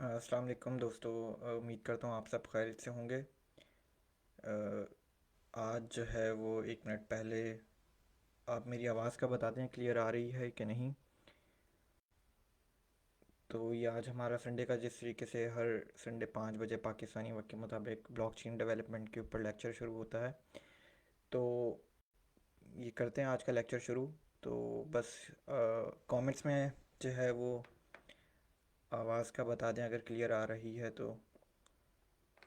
अस्सलाम वालेकुम दोस्तों। उम्मीद करता हूँ आप सब खैरियत से होंगे। अ, आज जो है वो 1 मिनट पहले आप मेरी आवाज़ का बता दें क्लियर आ रही है कि नहीं। तो ये आज हमारा संडे का जिस तरीके से हर संडे 5 बजे पाकिस्तानी वक्त के मुताबिक ब्लॉकचेन डेवलपमेंट के ऊपर लेक्चर शुरू होता है। तो ये करते हैं आज का लेक्चर शुरू। तो बस कमेंट्स में जो है वो आवाज़ का बता दें अगर क्लियर आ रही है। तो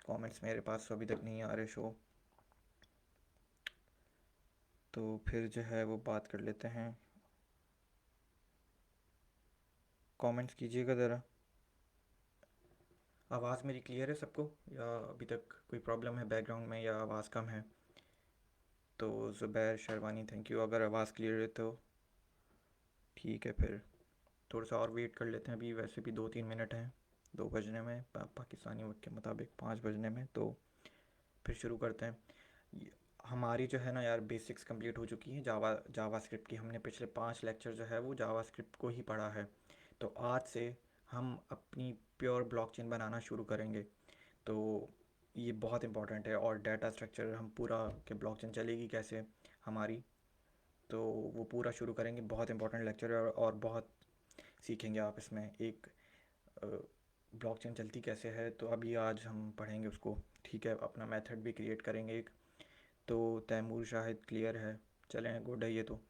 कमेंट्स मेरे पास तो अभी तक नहीं आ रहे शो। तो फिर जो है वो बात कर लेते हैं। कमेंट्स कीजिएगा ज़रा। आवाज़ मेरी क्लियर है सबको या अभी तक कोई प्रॉब्लम है बैकग्राउंड में या आवाज़ कम है? तो ज़ुबैर शेरवानी थैंक यू। अगर आवाज़ क्लियर है तो ठीक है। फिर थोड़ा सा और वेट कर लेते हैं। अभी वैसे भी 2-3 मिनट हैं 2 बजने में पाकिस्तानी वक्त के मुताबिक 5 बजने में। तो फिर शुरू करते हैं। हमारी जो है ना यार बेसिक्स कंप्लीट हो चुकी हैं जावा स्क्रिप्ट की। हमने पिछले 5 लेक्चर जो है वो जावा स्क्रिप्ट को ही पढ़ा है। तो आज से हम अपनी प्योर ब्लॉकचेन बनाना शुरू करेंगे। तो ये बहुत इंपॉर्टेंट है। और डाटा स्ट्रक्चर हम पूरा कि ब्लॉकचेन चलेगी कैसे हमारी, तो वो पूरा शुरू करेंगे। बहुत इंपॉर्टेंट लेक्चर है और बहुत सीखेंगे आप इसमें। एक ब्लॉकचेन चलती कैसे है तो अभी आज हम पढ़ेंगे उसको। ठीक है, अपना मेथड भी क्रिएट करेंगे एक। तो तैमूर शाहिद क्लियर है। चलें, गुड है ये तो।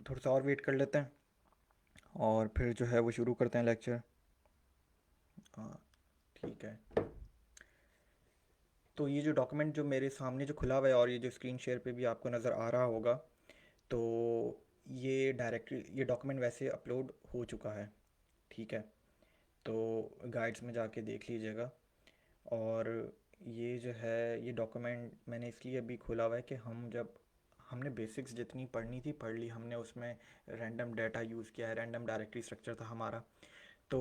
थोड़ा सा और वेट कर लेते हैं और फिर जो है वो शुरू करते हैं लेक्चर। हाँ, ठीक है। तो ये जो डॉक्यूमेंट जो मेरे सामने जो खुला हुआ है और ये जो स्क्रीन शेयर पे भी आपको नज़र आ रहा होगा, तो ये डायरेक्टली ये डॉक्यूमेंट वैसे अपलोड हो चुका है। ठीक है, तो गाइड्स में जाके देख लीजिएगा। और ये जो है ये डॉक्यूमेंट मैंने इसलिए अभी खोला हुआ है कि हम जब हमने बेसिक्स जितनी पढ़नी थी पढ़ ली हमने। उसमें रैंडम डाटा यूज़ किया है, रैंडम डायरेक्टरी स्ट्रक्चर था हमारा। तो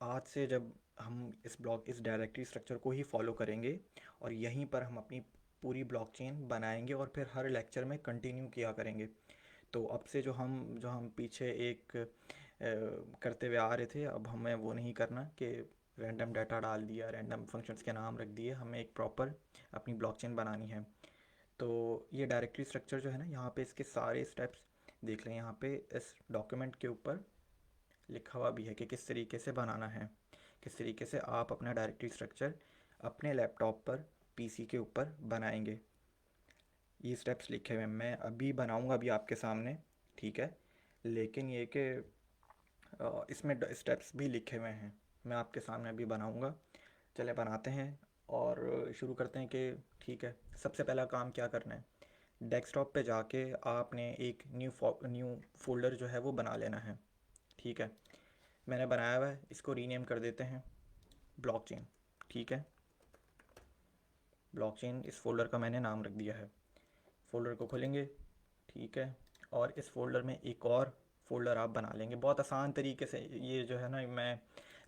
आज से जब हम इस डायरेक्टरी स्ट्रक्चर को ही फॉलो करेंगे और यहीं पर हम अपनी पूरी ब्लॉकचेन बनाएंगे और फिर हर लेक्चर में कंटिन्यू किया करेंगे। तो अब से जो हम पीछे एक करते हुए आ रहे थे, अब हमें वो नहीं करना कि रैंडम डाटा डाल दिया, रैंडम फंक्शंस के नाम रख दिए। हमें एक प्रॉपर अपनी ब्लॉकचेन बनानी है। तो ये डायरेक्टरी स्ट्रक्चर जो है ना, यहाँ पे इसके सारे स्टेप्स देख लें। यहाँ पे इस डॉक्यूमेंट के ऊपर लिखा हुआ भी है कि किस तरीके से बनाना है, किस तरीके से आप अपना डायरेक्टरी स्ट्रक्चर अपने लैपटॉप पर पीसी के ऊपर बनाएंगे। ये स्टेप्स लिखे हुए हैं, मैं अभी बनाऊंगा अभी आपके सामने। ठीक है, लेकिन ये कि इसमें स्टेप्स भी लिखे हुए हैं, मैं आपके सामने अभी बनाऊंगा। चले बनाते हैं और शुरू करते हैं कि ठीक है। सबसे पहला काम क्या करना है, डेस्कटॉप पे जाके आपने एक न्यू फोल्डर जो है वो बना लेना है। ठीक है, मैंने बनाया हुआ है, इसको रीनेम कर देते हैं ब्लॉकचेन। ठीक है, ब्लॉकचेन इस फोल्डर का मैंने नाम रख दिया है। फ़ोल्डर को खोलेंगे। ठीक है, और इस फोल्डर में एक और फोल्डर आप बना लेंगे बहुत आसान तरीके से। ये जो है ना मैं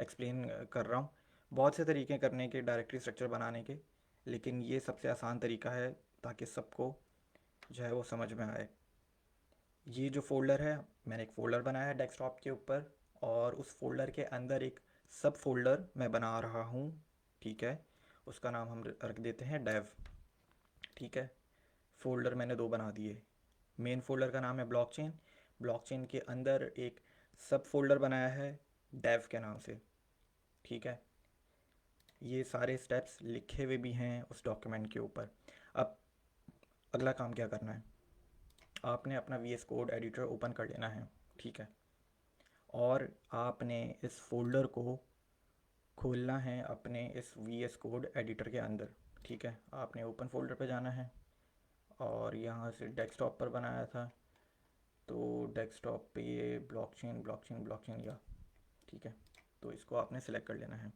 एक्सप्लेन कर रहा हूँ। बहुत से तरीके करने के डायरेक्टरी स्ट्रक्चर बनाने के, लेकिन ये सबसे आसान तरीका है ताकि सबको जो है वो समझ में आए। ये जो फोल्डर है, मैंने एक फ़ोल्डर बनाया है डेस्कटॉप के ऊपर और उस फोल्डर के अंदर एक सब फोल्डर मैं बना रहा हूँ। ठीक है, उसका नाम हम रख देते हैं डेव। ठीक है, फ़ोल्डर मैंने 2 बना दिए। मेन फ़ोल्डर का नाम है ब्लॉकचेन। ब्लॉकचेन के अंदर एक सब फोल्डर बनाया है डेव के नाम से। ठीक है, ये सारे स्टेप्स लिखे हुए भी हैं उस डॉक्यूमेंट के ऊपर। अब अगला काम क्या करना है, आपने अपना V S code editor open कर लेना है। ठीक है, और आपने इस फोल्डर को खोलना है अपने इस वी एस कोड एडिटर के अंदर। ठीक है, आपने ओपन फोल्डर पे जाना है और यहाँ से डेस्कटॉप पर बनाया था, तो डेस्कटॉप पे ये ब्लॉकचेन ब्लॉकचेन ब्लॉकचेन या ठीक है, तो इसको आपने सेलेक्ट कर लेना है।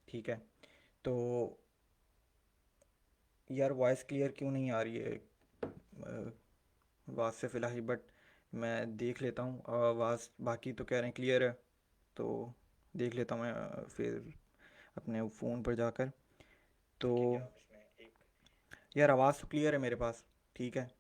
ठीक है, तो यार वॉइस क्लियर क्यों नहीं आ रही है? आवाज़ से फ़िलहाल बट मैं देख लेता हूँ आवाज़। बाकी तो कह रहे हैं क्लियर है, तो देख लेता हूँ मैं फिर अपने फ़ोन पर जाकर। तो यार आवाज़ तो क्लियर है मेरे पास। ठीक है,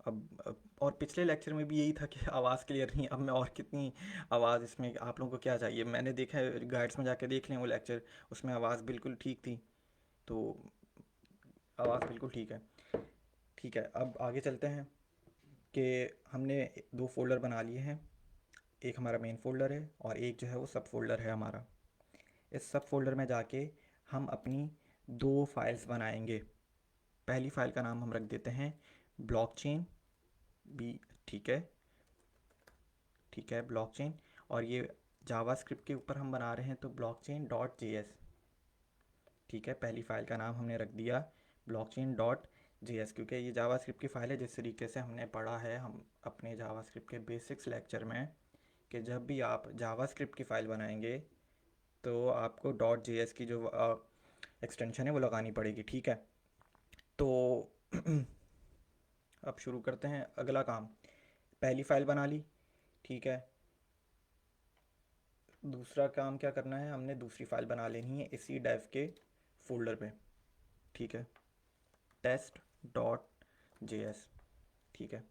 और पिछले लेक्चर में भी यही था कि आवाज़ क्लियर नहीं। अब मैं और कितनी आवाज़ इसमें, आप लोगों को क्या चाहिए? मैंने देखा है, गाइड्स में जाके देख लें वो लेक्चर, उसमें आवाज़ बिल्कुल ठीक थी। तो आवाज़ बिल्कुल ठीक है। ठीक है, अब आगे चलते हैं कि हमने दो फोल्डर बना लिए हैं। एक हमारा मेन फोल्डर है और एक जो है वो सब फोल्डर है हमारा। इस सब फोल्डर में जाके हम अपनी दो फाइल्स बनाएंगे। पहली फाइल का नाम हम रख देते हैं ब्लॉकचेन बी। ठीक है, ठीक है, ब्लॉकचेन। और ये जावास्क्रिप्ट के ऊपर हम बना रहे हैं तो ब्लॉकचेन डॉट जेएस। ठीक है, पहली फाइल का नाम हमने रख दिया ब्लॉकचेन डॉट जेएस, क्योंकि ये जावास्क्रिप्ट की फ़ाइल है। जिस तरीके से हमने पढ़ा है हम अपने जावास्क्रिप्ट के बेसिक्स लेक्चर में, कि जब भी आप जावास्क्रिप्ट की फ़ाइल बनाएंगे तो आपको डॉट जेएस की जो एक्सटेंशन है वो लगानी पड़ेगी। ठीक है, तो अब शुरू करते हैं अगला काम। पहली फ़ाइल बना ली, ठीक है। दूसरा काम क्या करना है, हमने दूसरी फाइल बना लेनी है इसी डेव के फोल्डर पे। ठीक है, टेस्ट डॉट जे एस। ठीक है,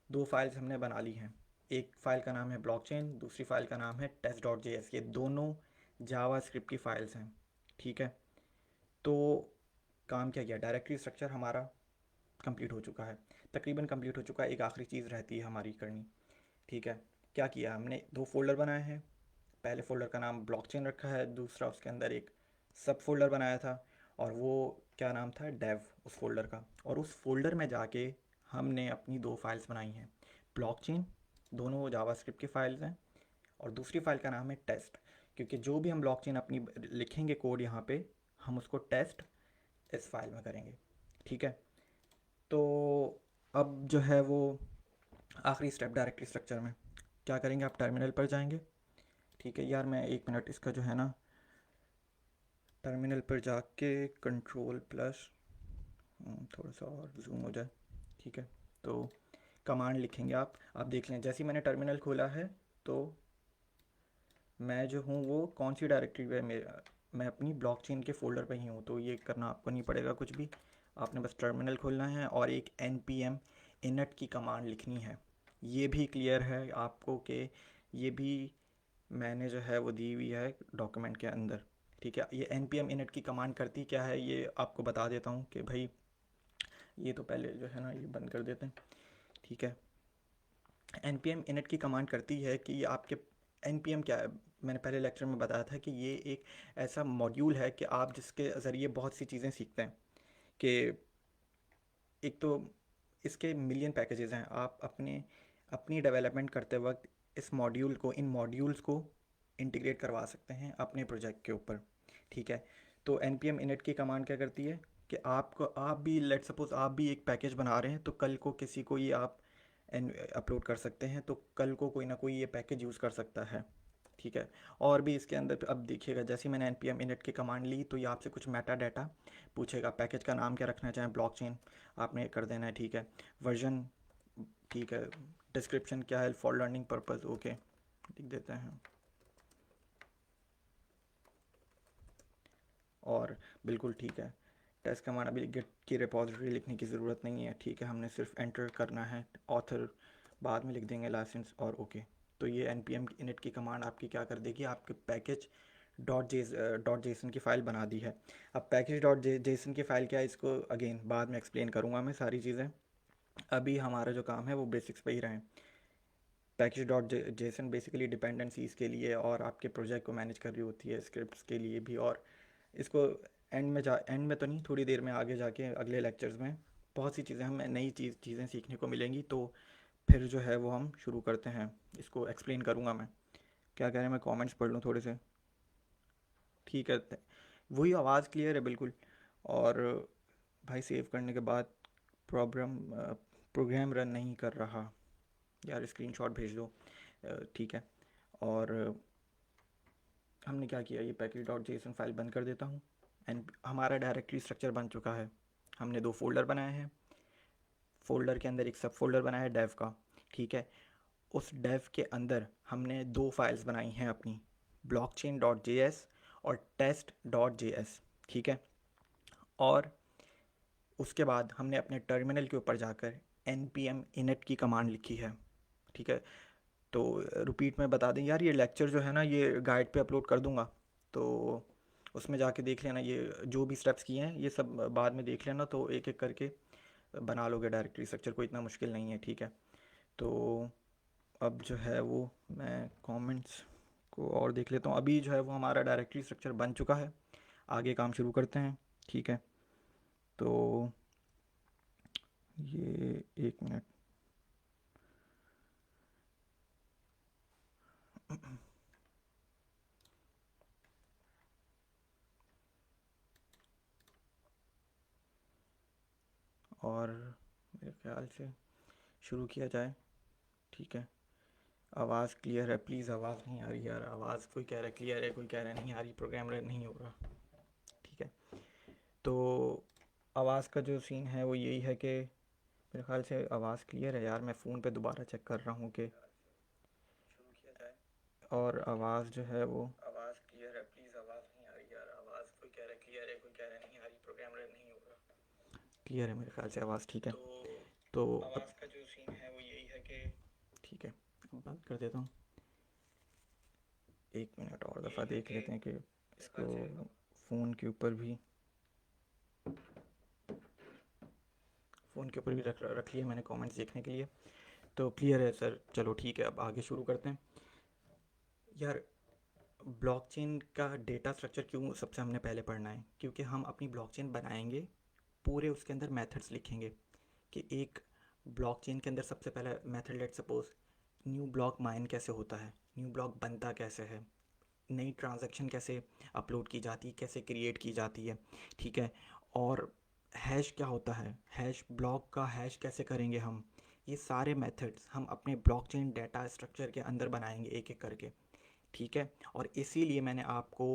दो फाइल्स हमने बना ली हैं। एक फ़ाइल का नाम है ब्लॉकचेन, दूसरी फाइल का नाम है टेस्ट डॉट जे एस। ये दोनों जावास्क्रिप्ट की फ़ाइल्स हैं। ठीक है, तो काम क्या किया, डायरेक्टरी स्ट्रक्चर हमारा कंप्लीट हो चुका है, तकरीबन कंप्लीट हो चुका है। एक आखिरी चीज़ रहती है हमारी करनी। ठीक है, क्या किया हमने, दो फोल्डर बनाए हैं। पहले फ़ोल्डर का नाम ब्लॉकचेन रखा है, दूसरा उसके अंदर एक सब फोल्डर बनाया था और वो क्या नाम था, डेव, उस फोल्डर का। और उस फोल्डर में जाके हमने अपनी दो फाइल्स बनाई हैं, ब्लॉकचेन, दोनों जावास्क्रिप्ट की फाइल्स हैं, और दूसरी फाइल का नाम है टेस्ट, क्योंकि जो भी हम ब्लॉकचेन अपनी लिखेंगे कोड यहाँ पे, हम उसको टेस्ट इस फाइल में करेंगे। ठीक है, तो अब जो है वो आखिरी स्टेप डायरेक्टरी स्ट्रक्चर में क्या करेंगे, आप टर्मिनल पर जाएंगे। ठीक है यार, मैं एक मिनट इसका जो है ना, टर्मिनल पर जाके कंट्रोल प्लस, थोड़ा सा और जूम हो जाए। ठीक है, तो कमांड लिखेंगे आप देख लें। जैसे ही मैंने टर्मिनल खोला है तो मैं जो हूँ वो कौन सी डायरेक्टरी पे, मैं अपनी ब्लॉकचेन के फोल्डर पे ही हूँ, तो ये करना आपको नहीं पड़ेगा कुछ भी। आपने बस टर्मिनल खोलना है और एक npm init की कमांड लिखनी है। ये भी क्लियर है आपको कि ये भी मैंने जो है वो दी हुई है डॉक्यूमेंट के अंदर। ठीक है, ये npm init की कमांड करती क्या है ये आपको बता देता हूँ कि भाई, ये तो पहले जो है ना ये बंद कर देते हैं। ठीक है, npm init की कमांड करती है कि ये आपके, npm क्या है, मैंने पहले लेक्चर में बताया था कि ये एक ऐसा मॉड्यूल है कि आप जिसके ज़रिए बहुत सी चीज़ें सीखते हैं। कि एक तो इसके मिलियन पैकेजेस हैं, आप अपनी डेवलपमेंट करते वक्त इस मॉड्यूल को, इन मॉड्यूल्स को इंटीग्रेट करवा सकते हैं अपने प्रोजेक्ट के ऊपर। ठीक है, तो npm init की कमांड क्या करती है कि आप भी, लेट सपोज आप भी एक पैकेज बना रहे हैं, तो कल को किसी को ये आप अपलोड कर सकते हैं, तो कल को कोई ना कोई ये पैकेज यूज़ कर सकता है। ठीक है, और भी इसके अंदर अब देखिएगा, जैसे मैंने npm init की कमांड ली तो ये आपसे कुछ मेटा डाटा पूछेगा। पैकेज का नाम क्या रखना चाहें, ब्लॉकचेन आपने कर देना है। ठीक है, वर्जन, ठीक है, डिस्क्रिप्शन क्या है, फॉर लर्निंग पर्पस, ओके लिख देते हैं। और बिल्कुल ठीक है, टेस्ट कमांड अभी गिट की रिपॉजिटरी लिखने की ज़रूरत नहीं है। ठीक है, हमने सिर्फ एंटर करना है, ऑथर बाद में लिख देंगे, लाइसेंस, और ओके। तो ये npm init की कमांड आपकी क्या कर देगी, आपके पैकेज डॉट जेसन की फ़ाइल बना दी है। अब पैकेज डॉट जेसन की फ़ाइल क्या है, इसको अगेन बाद में एक्सप्लेन करूँगा मैं सारी चीज़ें। अभी हमारा जो काम है वो बेसिक्स पे ही रहें। Package dot JSON basically dependencies के लिए और आपके प्रोजेक्ट को मैनेज कर रही होती है, स्क्रिप्ट्स के लिए भी। और इसको एंड में तो नहीं, थोड़ी देर में आगे जाके अगले लेक्चर्स में बहुत सी चीज़ें हमें नई चीज़ें सीखने को मिलेंगी। तो फिर जो है वो हम शुरू करते हैं, इसको एक्सप्लेन करूँगा मैं। क्या कह रहे हैं, मैं कमेंट्स पढ़ लूँ थोड़े से। ठीक है, वही आवाज़ क्लियर है बिल्कुल। और भाई सेव करने के बाद प्रोग्राम प्रोग्राम रन नहीं कर रहा, यार स्क्रीनशॉट भेज दो। ठीक है, और हमने क्या किया, ये पैकेज डॉट जेसन फाइल बंद कर देता हूँ। एंड हमारा डायरेक्टरी स्ट्रक्चर बन चुका है। हमने दो फोल्डर बनाए हैं, फोल्डर के अंदर एक सब फोल्डर बनाया है डेव का। ठीक है, उस डेव के अंदर हमने दो फाइल्स बनाई हैं अपनी, ब्लॉकचेन डॉट जे एस और टेस्ट डॉट जे एस। ठीक है, और उसके बाद हमने अपने टर्मिनल के ऊपर जाकर npm init की कमांड लिखी है, ठीक है। तो रिपीट में बता दें यार, ये लेक्चर जो है ना ये गाइड पे अपलोड कर दूंगा, तो उसमें जाके देख लेना, ये जो भी स्टेप्स किए हैं ये सब बाद में देख लेना, तो एक एक करके बना लोगे डायरेक्टरी स्ट्रक्चर, कोई इतना मुश्किल नहीं है, ठीक है। तो अब जो है वो मैं कमेंट्स को और देख लेता हूँ। अभी जो है वो हमारा डायरेक्टरी स्ट्रक्चर बन चुका है, आगे काम शुरू करते हैं, ठीक है। तो ये एक मिनट, और मेरे ख्याल से शुरू किया जाए, ठीक है। आवाज़ क्लियर है प्लीज़, आवाज़ नहीं आ रही यार, आवाज़ कोई कह रहा है क्लियर है, कोई कह रहा है नहीं आ रही, प्रोग्राम रन नहीं हो रहा, ठीक है। तो आवाज़ का जो सीन है वो यही है कि मेरे ख्याल से आवाज़ क्लियर है यार, मैं फ़ोन पे दोबारा चेक कर रहा हूँ कि शुरू किया जाए, और आवाज़ जो है वो आवाज़ क्लियर है प्लीज़, आवाज़ नहीं आ रही यार, आवाज़ कोई कह रहा है क्लियर है, कोई कह रहा है नहीं आ रही, प्रोग्राम रन नहीं हो रहा, क्लियर है मेरे ख्याल से आवाज़, ठीक है। तो आवाज़ का जो सीन है वो यही है कि ठीक है, अब बंद कर देता हूँ, एक मिनट और दफ़ा देख लेते हैं कि इसको फ़ोन के ऊपर भी रख लिया मैंने कमेंट्स देखने के लिए। तो क्लियर है सर, चलो ठीक है, अब आगे शुरू करते हैं यार। ब्लॉकचेन का डेटा स्ट्रक्चर क्यों सबसे हमने पहले पढ़ना है, क्योंकि हम अपनी ब्लॉकचेन बनाएंगे, पूरे उसके अंदर मेथड्स लिखेंगे कि एक ब्लॉकचेन के अंदर सबसे पहला method, let suppose new block mine कैसे होता है, न्यू ब्लॉक बनता कैसे है, नई ट्रांजैक्शन कैसे अपलोड की जाती है, कैसे क्रिएट की जाती है, ठीक है। और हैश क्या होता है, हैश ब्लॉक का हैश कैसे करेंगे हम, ये सारे मेथड्स हम अपने ब्लॉकचेन डेटा स्ट्रक्चर के अंदर बनाएंगे एक एक करके, ठीक है। और इसीलिए मैंने आपको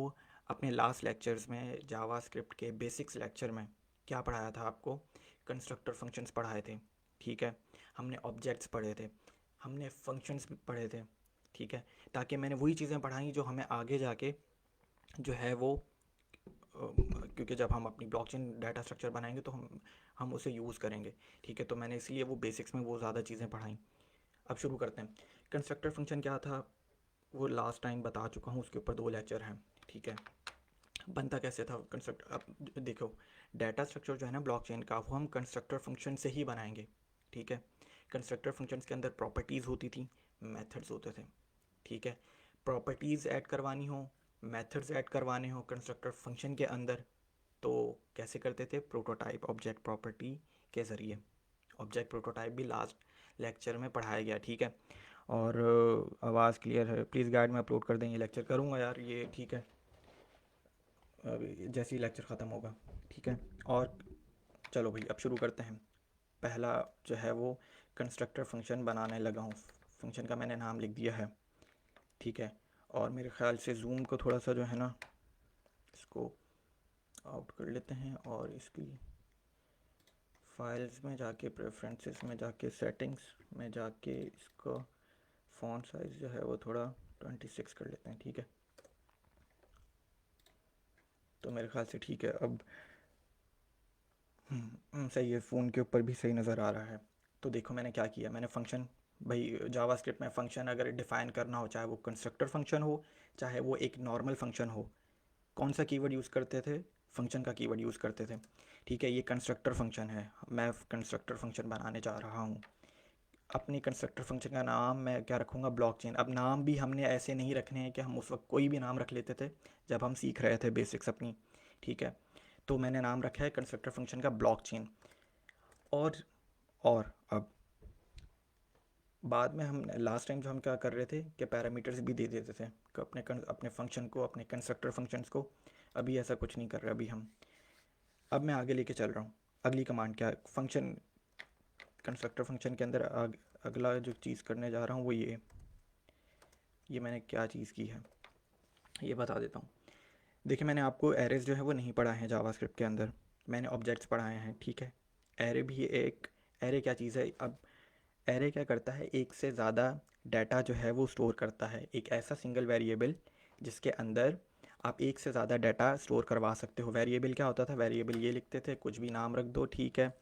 अपने लास्ट लेक्चर्स में जावा स्क्रिप्ट के बेसिक्स लेक्चर में क्या पढ़ाया था, आपको कंस्ट्रक्टर फंक्शंस पढ़ाए थे, ठीक है। हमने ऑब्जेक्ट्स पढ़े थे, हमने फंक्शंस भी पढ़े थे, ठीक है। ताकि मैंने वही चीज़ें पढ़ाई जो हमें आगे जाके जो है वो क्योंकि जब हम अपनी ब्लॉकचेन डाटा स्ट्रक्चर बनाएंगे तो हम उसे यूज़ करेंगे, ठीक है। तो मैंने इसलिए वो बेसिक्स में वो ज़्यादा चीज़ें पढ़ाई। अब शुरू करते हैं। कंस्ट्रक्टर फंक्शन क्या था वो लास्ट टाइम बता चुका हूँ, उसके ऊपर 2 लेक्चर हैं, ठीक है। बनता कैसे था कंस्ट्रक्ट, अब देखो डाटा स्ट्रक्चर जो है ना ब्लॉकचेन का, वो हम कंस्ट्रक्टर फंक्शन से ही बनाएंगे, ठीक है। कंस्ट्रक्टर फंक्शंस के अंदर प्रॉपर्टीज़ होती थी, मेथड्स होते थे, ठीक है। प्रॉपर्टीज़ ऐड करवानी हो, मेथड्स ऐड करवाने हो कंस्ट्रक्टर फंक्शन के अंदर, तो कैसे करते थे, प्रोटोटाइप ऑब्जेक्ट प्रॉपर्टी के ज़रिए। ऑब्जेक्ट प्रोटोटाइप भी लास्ट लेक्चर में पढ़ाया गया, ठीक है। और आवाज़ क्लियर है प्लीज़, गाइड में अपलोड कर दें, ये लेक्चर करूँगा यार ये, ठीक है, जैसे ही लेक्चर ख़त्म होगा, ठीक है। और चलो भाई अब शुरू करते हैं। पहला जो है वो कंस्ट्रक्टर फंक्शन बनाने लगा हूँ, फंक्शन का मैंने नाम लिख दिया है, ठीक है। और मेरे ख्याल से जूम को थोड़ा सा जो है ना इसको आउट कर लेते हैं, और इसकी फाइल्स में जाके, प्रेफरेंसेस में जाके, सेटिंग्स में जाके इसका फ़ॉन्ट साइज़ जो है वो थोड़ा 26 कर लेते हैं, ठीक है। तो मेरे ख्याल से ठीक है अब, सही है, फ़ोन के ऊपर भी सही नज़र आ रहा है। तो देखो मैंने क्या किया, मैंने फ़ंक्शन, भाई जावा स्क्रिप्ट में फ़ंक्शन अगर डिफ़ाइन करना हो, चाहे वो कंस्ट्रक्टर फंक्शन हो, चाहे वो एक नॉर्मल फंक्शन हो, कौन सा कीवर्ड यूज़ करते थे, फंक्शन का कीवर्ड यूज़ करते थे, ठीक है। ये कंस्ट्रक्टर फंक्शन है, मैं कंस्ट्रक्टर फंक्शन बनाने जा रहा हूँ। अपनी कंस्ट्रक्टर फंक्शन का नाम मैं क्या रखूँगा, ब्लॉकचेन। अब नाम भी हमने ऐसे नहीं रखने हैं कि हम उस वक्त कोई भी नाम रख लेते थे जब हम सीख रहे थे बेसिक्स अपनी, ठीक है। तो मैंने नाम रखा है कंस्ट्रक्टर फंक्शन का ब्लॉकचेन। और और अब बाद में हम लास्ट टाइम जो हम क्या कर रहे थे कि पैरामीटर्स भी दे देते थे कि अपने फंक्शन को, अपने कंस्ट्रक्टर फंक्शंस को। अभी ऐसा कुछ नहीं कर रहे, अभी हम, अब मैं आगे लेके चल रहा हूँ। अगली कमांड क्या है, फंक्शन कंस्ट्रक्टर फंक्शन के अंदर अगला जो चीज़ करने जा रहा हूँ वो ये मैंने क्या चीज़ की है ये बता देता हूँ। देखिए मैंने आपको एरेज जो है वो नहीं पढ़ाए हैं जावास्क्रिप्ट के अंदर, मैंने ऑब्जेक्ट्स पढ़ाए हैं, ठीक है। एरे भी एक, एरे क्या चीज़ है, अब एरे क्या करता है, एक से ज़्यादा डाटा जो है वो स्टोर करता है, एक ऐसा सिंगल वेरिएबल जिसके अंदर आप एक से ज़्यादा डाटा स्टोर करवा सकते हो। वेरिएबल क्या होता था, वेरिएबल ये लिखते थे कुछ भी नाम रख दो, ठीक है।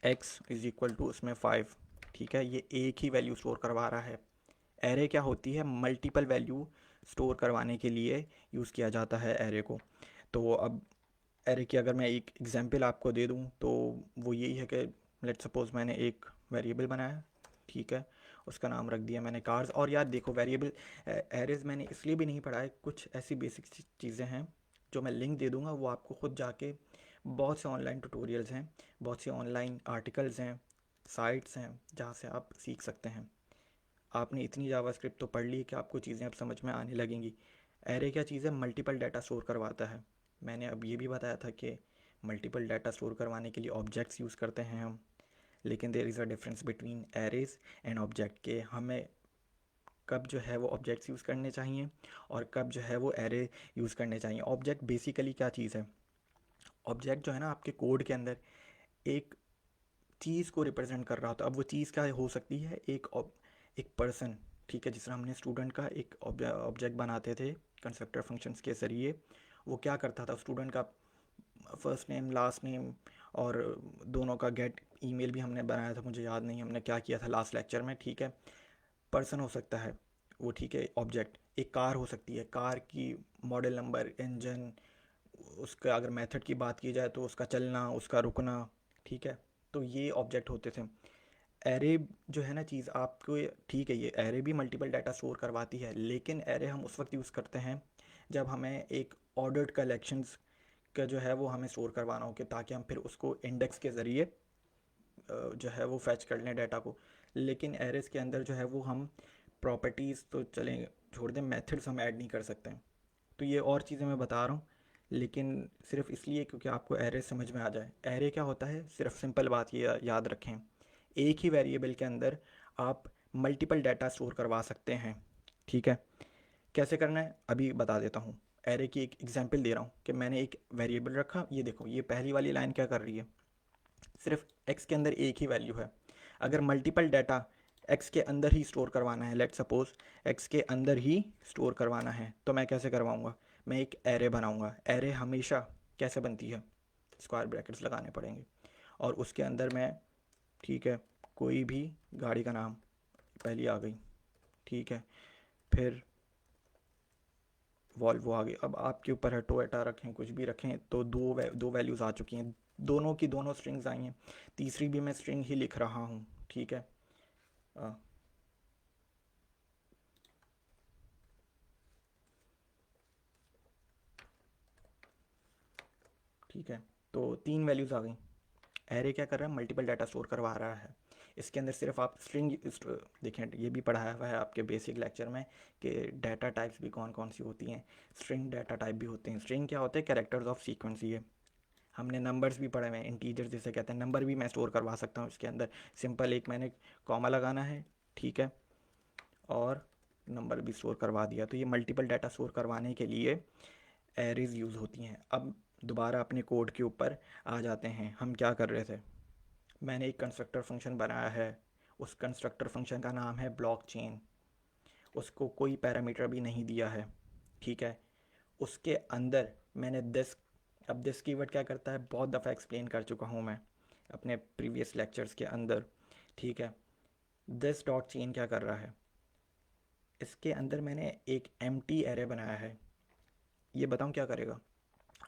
x इज इक्वल टू उसमें 5, ठीक है, ये एक ही वैल्यू स्टोर करवा रहा है। एरे क्या होती है, मल्टीपल वैल्यू स्टोर करवाने के लिए यूज़ किया जाता है एरे को। तो अब एरे की अगर मैं एक एग्जांपल आपको दे दूं तो वो यही है कि लेट सपोज़ मैंने एक वेरिएबल बनाया, ठीक है, उसका नाम रख दिया मैंने कार्स। और यार देखो, वेरिएबल एरेज मैंने इसलिए भी नहीं पढ़ा है, कुछ ऐसी बेसिक चीज़ें हैं जो मैं लिंक दे दूंगा, वो आपको खुद जाके, बहुत से ऑनलाइन ट्यूटोरियल्स हैं, बहुत से ऑनलाइन आर्टिकल्स हैं, साइट्स हैं जहाँ से आप सीख सकते हैं। आपने इतनी जावास्क्रिप्ट तो पढ़ ली कि आपको चीज़ें अब समझ में आने लगेंगी। एरे क्या चीज़ है, मल्टीपल डाटा स्टोर करवाता है। मैंने अब ये भी बताया था कि मल्टीपल डाटा स्टोर करवाने के लिए ऑब्जेक्ट्स यूज़ करते हैं हम, लेकिन there is a difference between arrays and object, के हमें कब जो है वो ऑब्जेक्ट्स यूज़ करने चाहिए और कब जो है वो एरे यूज़ करने चाहिए। ऑब्जेक्ट बेसिकली क्या चीज़ है, ऑब्जेक्ट जो है ना आपके कोड के अंदर एक चीज़ को रिप्रेजेंट कर रहा होता है। अब वो चीज़ क्या हो सकती है, एक पर्सन, ठीक है, जिस तरह हमने स्टूडेंट का एक ऑब्जेक्ट बनाते थे कंस्ट्रक्टर फंक्शंस के ज़रिए। वो क्या करता था, स्टूडेंट का फर्स्ट नेम लास्ट नेम और दोनों का गेट ईमेल भी हमने बनाया था, मुझे याद नहीं हमने क्या किया था लास्ट लेक्चर में, ठीक है। पर्सन हो सकता है वो, ठीक है, ऑब्जेक्ट। एक कार हो सकती है, कार की मॉडल नंबर, इंजन, उसका अगर मेथड की बात की जाए तो उसका चलना, उसका रुकना, ठीक है। तो ये ऑब्जेक्ट होते थे। एरे जो है ना चीज़ आपको, ठीक है, ये एरे भी मल्टीपल डाटा स्टोर करवाती है, लेकिन एरे हम उस वक्त यूज़ करते हैं जब हमें एक ऑर्डर्ड कलेक्शंस का जो है वो हमें स्टोर करवाना हो, कि ताकि हम फिर उसको इंडेक्स के ज़रिए जो है वो फैच कर लें डाटा को। लेकिन एरेस के अंदर जो है वो हम प्रॉपर्टीज़ तो चलें छोड़ दें, मेथड्स हम ऐड नहीं कर सकते हैं। तो ये और चीज़ें मैं बता रहा हूँ, लेकिन सिर्फ इसलिए क्योंकि आपको एरे समझ में आ जाए। एरे क्या होता है, सिर्फ सिंपल बात ये याद रखें, एक ही वेरिएबल के अंदर आप मल्टीपल डाटा स्टोर करवा सकते हैं, ठीक है। कैसे करना है अभी बता देता हूँ। एरे की एक एग्जांपल दे रहा हूँ कि मैंने एक वेरिएबल रखा, ये देखो ये पहली वाली लाइन क्या कर रही है, सिर्फ एक्स के अंदर एक ही वैल्यू है। अगर मल्टीपल डाटा एक्स के अंदर ही स्टोर करवाना है, लेट सपोज एक्स के अंदर ही स्टोर करवाना है, तो मैं कैसे करवाऊँगा, मैं एक एरे बनाऊँगा। एरे हमेशा कैसे बनती है, स्क्वायर ब्रैकेट्स लगाने पड़ेंगे, और उसके अंदर मैं, ठीक है, कोई भी गाड़ी का नाम, पहली आ गई, ठीक है, फिर वॉल्वो आ गई। अब आपके ऊपर है, टोयोटा रखें, कुछ भी रखें, तो दो वैल्यूज़ आ चुकी हैं, दोनों की दोनों स्ट्रिंग्स आई हैं, तीसरी भी मैं स्ट्रिंग ही लिख रहा हूँ, ठीक है। आ, ठीक है, तो तीन वैल्यूज़ आ गई। एरे क्या कर रहा है, मल्टीपल डाटा स्टोर करवा रहा है। इसके अंदर सिर्फ आप स्ट्रिंग, देखें ये भी पढ़ाया हुआ है आपके बेसिक लेक्चर में कि डाटा टाइप्स भी कौन कौन सी होती हैं। स्ट्रिंग डाटा टाइप भी होते हैं। स्ट्रिंग क्या होते हैं, कैरेक्टर्स ऑफ सीक्वेंस। ये हमने नंबर्स भी पढ़े हुए हैं, इंटीजर्स जिसे कहते हैं, नंबर भी मैं स्टोर करवा सकता हूँ इसके अंदर। सिंपल एक मैंने कॉमा लगाना है, ठीक है, और नंबर भी स्टोर करवा दिया। तो ये मल्टीपल डाटा स्टोर करवाने के लिए एरेज यूज़ होती हैं। अब दोबारा अपने कोड के ऊपर आ जाते हैं, हम क्या कर रहे थे। मैंने एक कंस्ट्रक्टर फंक्शन बनाया है, उस कंस्ट्रक्टर फंक्शन का नाम है ब्लॉक चेन। उसको कोई पैरामीटर भी नहीं दिया है, ठीक है। उसके अंदर मैंने दिस, अब दिस कीवर्ड क्या करता है, बहुत दफ़ा एक्सप्लेन कर चुका हूँ मैं अपने प्रीवियस लेक्चर्स के अंदर, ठीक है। दिस डॉट चेन क्या कर रहा है, इसके अंदर मैंने एक एम्प्टी एरे बनाया है। ये बताऊँ क्या करेगा,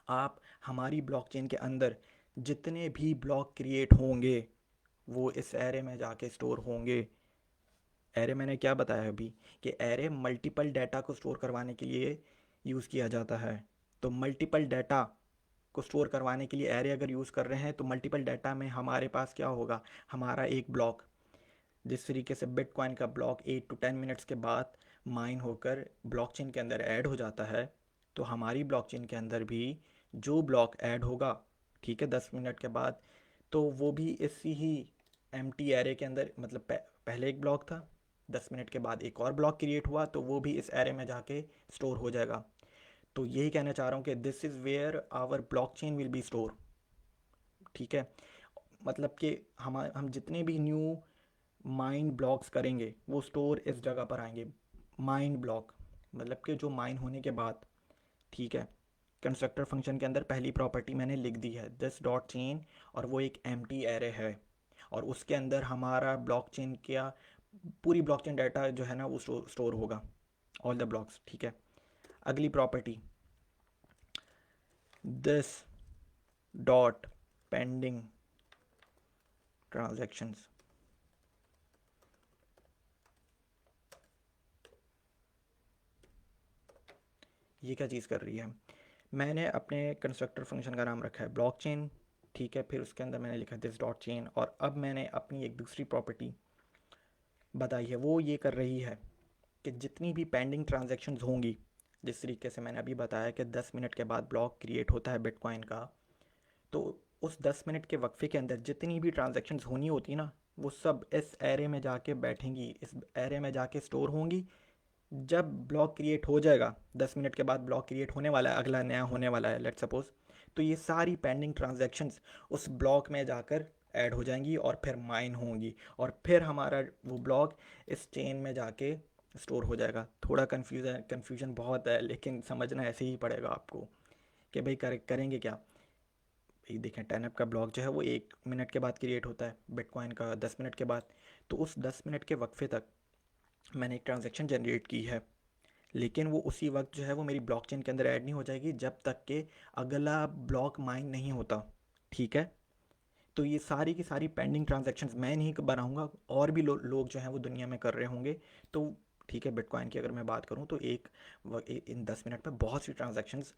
आप हमारी ब्लॉकचेन के अंदर जितने भी ब्लॉक क्रिएट होंगे वो इस एरे में जाके स्टोर होंगे। एरे मैंने क्या बताया अभी, कि एरे मल्टीपल डाटा को स्टोर करवाने के लिए यूज़ किया जाता है। तो मल्टीपल डाटा को स्टोर करवाने के लिए एरे अगर यूज़ कर रहे हैं, तो मल्टीपल डाटा में हमारे पास क्या होगा, हमारा एक ब्लॉक, जिस तरीके से बिटकॉइन का ब्लॉक 8 to 10 मिनट्स के बाद माइन होकर ब्लॉकचेन के अंदर ऐड हो जाता है, तो हमारी ब्लॉकचेन के अंदर भी जो ब्लॉक ऐड होगा, ठीक है, 10 मिनट के बाद, तो वो भी इसी ही एम्प्टी एरे के अंदर, मतलब पहले एक ब्लॉक था, 10 मिनट के बाद एक और ब्लॉक क्रिएट हुआ, तो वो भी इस एरे में जाके स्टोर हो जाएगा। तो यही कहना चाह रहा हूँ कि this is where our blockchain will be store, ठीक है। मतलब कि हम जितने भी न्यू माइन ब्लॉक्स करेंगे वो स्टोर इस जगह पर आएंगे। माइन ब्लॉक मतलब कि जो माइन होने के बाद, ठीक है। कंस्ट्रक्टर फंक्शन के अंदर पहली प्रॉपर्टी मैंने लिख दी है, दिस डॉट चेन, और वो एक एम्प्टी एरे है। और उसके अंदर हमारा ब्लॉकचेन का पूरी ब्लॉकचेन डाटा जो है ना वो स्टोर होगा, ऑल द ब्लॉक्स। ठीक है, अगली property, this dot pending transactions. ये क्या चीज़ कर रही है, मैंने अपने कंस्ट्रक्टर फंक्शन का नाम रखा है ब्लॉकचेन, ठीक है, फिर उसके अंदर मैंने लिखा दिस डॉट चेन, और अब मैंने अपनी एक दूसरी प्रॉपर्टी बताई है, वो ये कर रही है कि जितनी भी पेंडिंग ट्रांजैक्शंस होंगी, जिस तरीके से मैंने अभी बताया कि 10 मिनट के बाद ब्लॉक क्रिएट होता है बिटकॉइन का, तो उस 10 मिनट के वक्फे के अंदर जितनी भी ट्रांजैक्शंस होनी होती ना, वो सब इस एरे में जाके बैठेंगी, इस एरे में जाके स्टोर होंगी। जब ब्लॉक क्रिएट हो जाएगा, 10 मिनट के बाद ब्लॉक क्रिएट होने वाला है, अगला नया होने वाला है लेट सपोज, तो ये सारी पेंडिंग ट्रांजैक्शंस उस ब्लॉक में जाकर ऐड हो जाएंगी और फिर माइन होंगी, और फिर हमारा वो ब्लॉक इस चेन में जाके स्टोर हो जाएगा। थोड़ा कन्फ्यूजन बहुत है, लेकिन समझना ऐसे ही पड़ेगा आपको कि भाई करेंगे क्या। भाई देखें, 10 का ब्लॉक जो है वो 1 मिनट के बाद क्रिएट होता है, बिटकॉइन का 10 मिनट के बाद। तो उस 10 मिनट के वक्फे तक मैंने एक ट्रांजेक्शन जनरेट की है, लेकिन वो उसी वक्त जो है वो मेरी ब्लॉकचेन के अंदर ऐड नहीं हो जाएगी जब तक कि अगला ब्लॉक माइन नहीं होता। ठीक है, तो ये सारी की सारी पेंडिंग ट्रांजैक्शंस मैं नहीं बनाऊंगा, और भी लोग जो हैं वो दुनिया में कर रहे होंगे। तो ठीक है, बिटकॉइन की अगर मैं बात करूं तो इन 10 मिनट में बहुत सी ट्रांजैक्शंस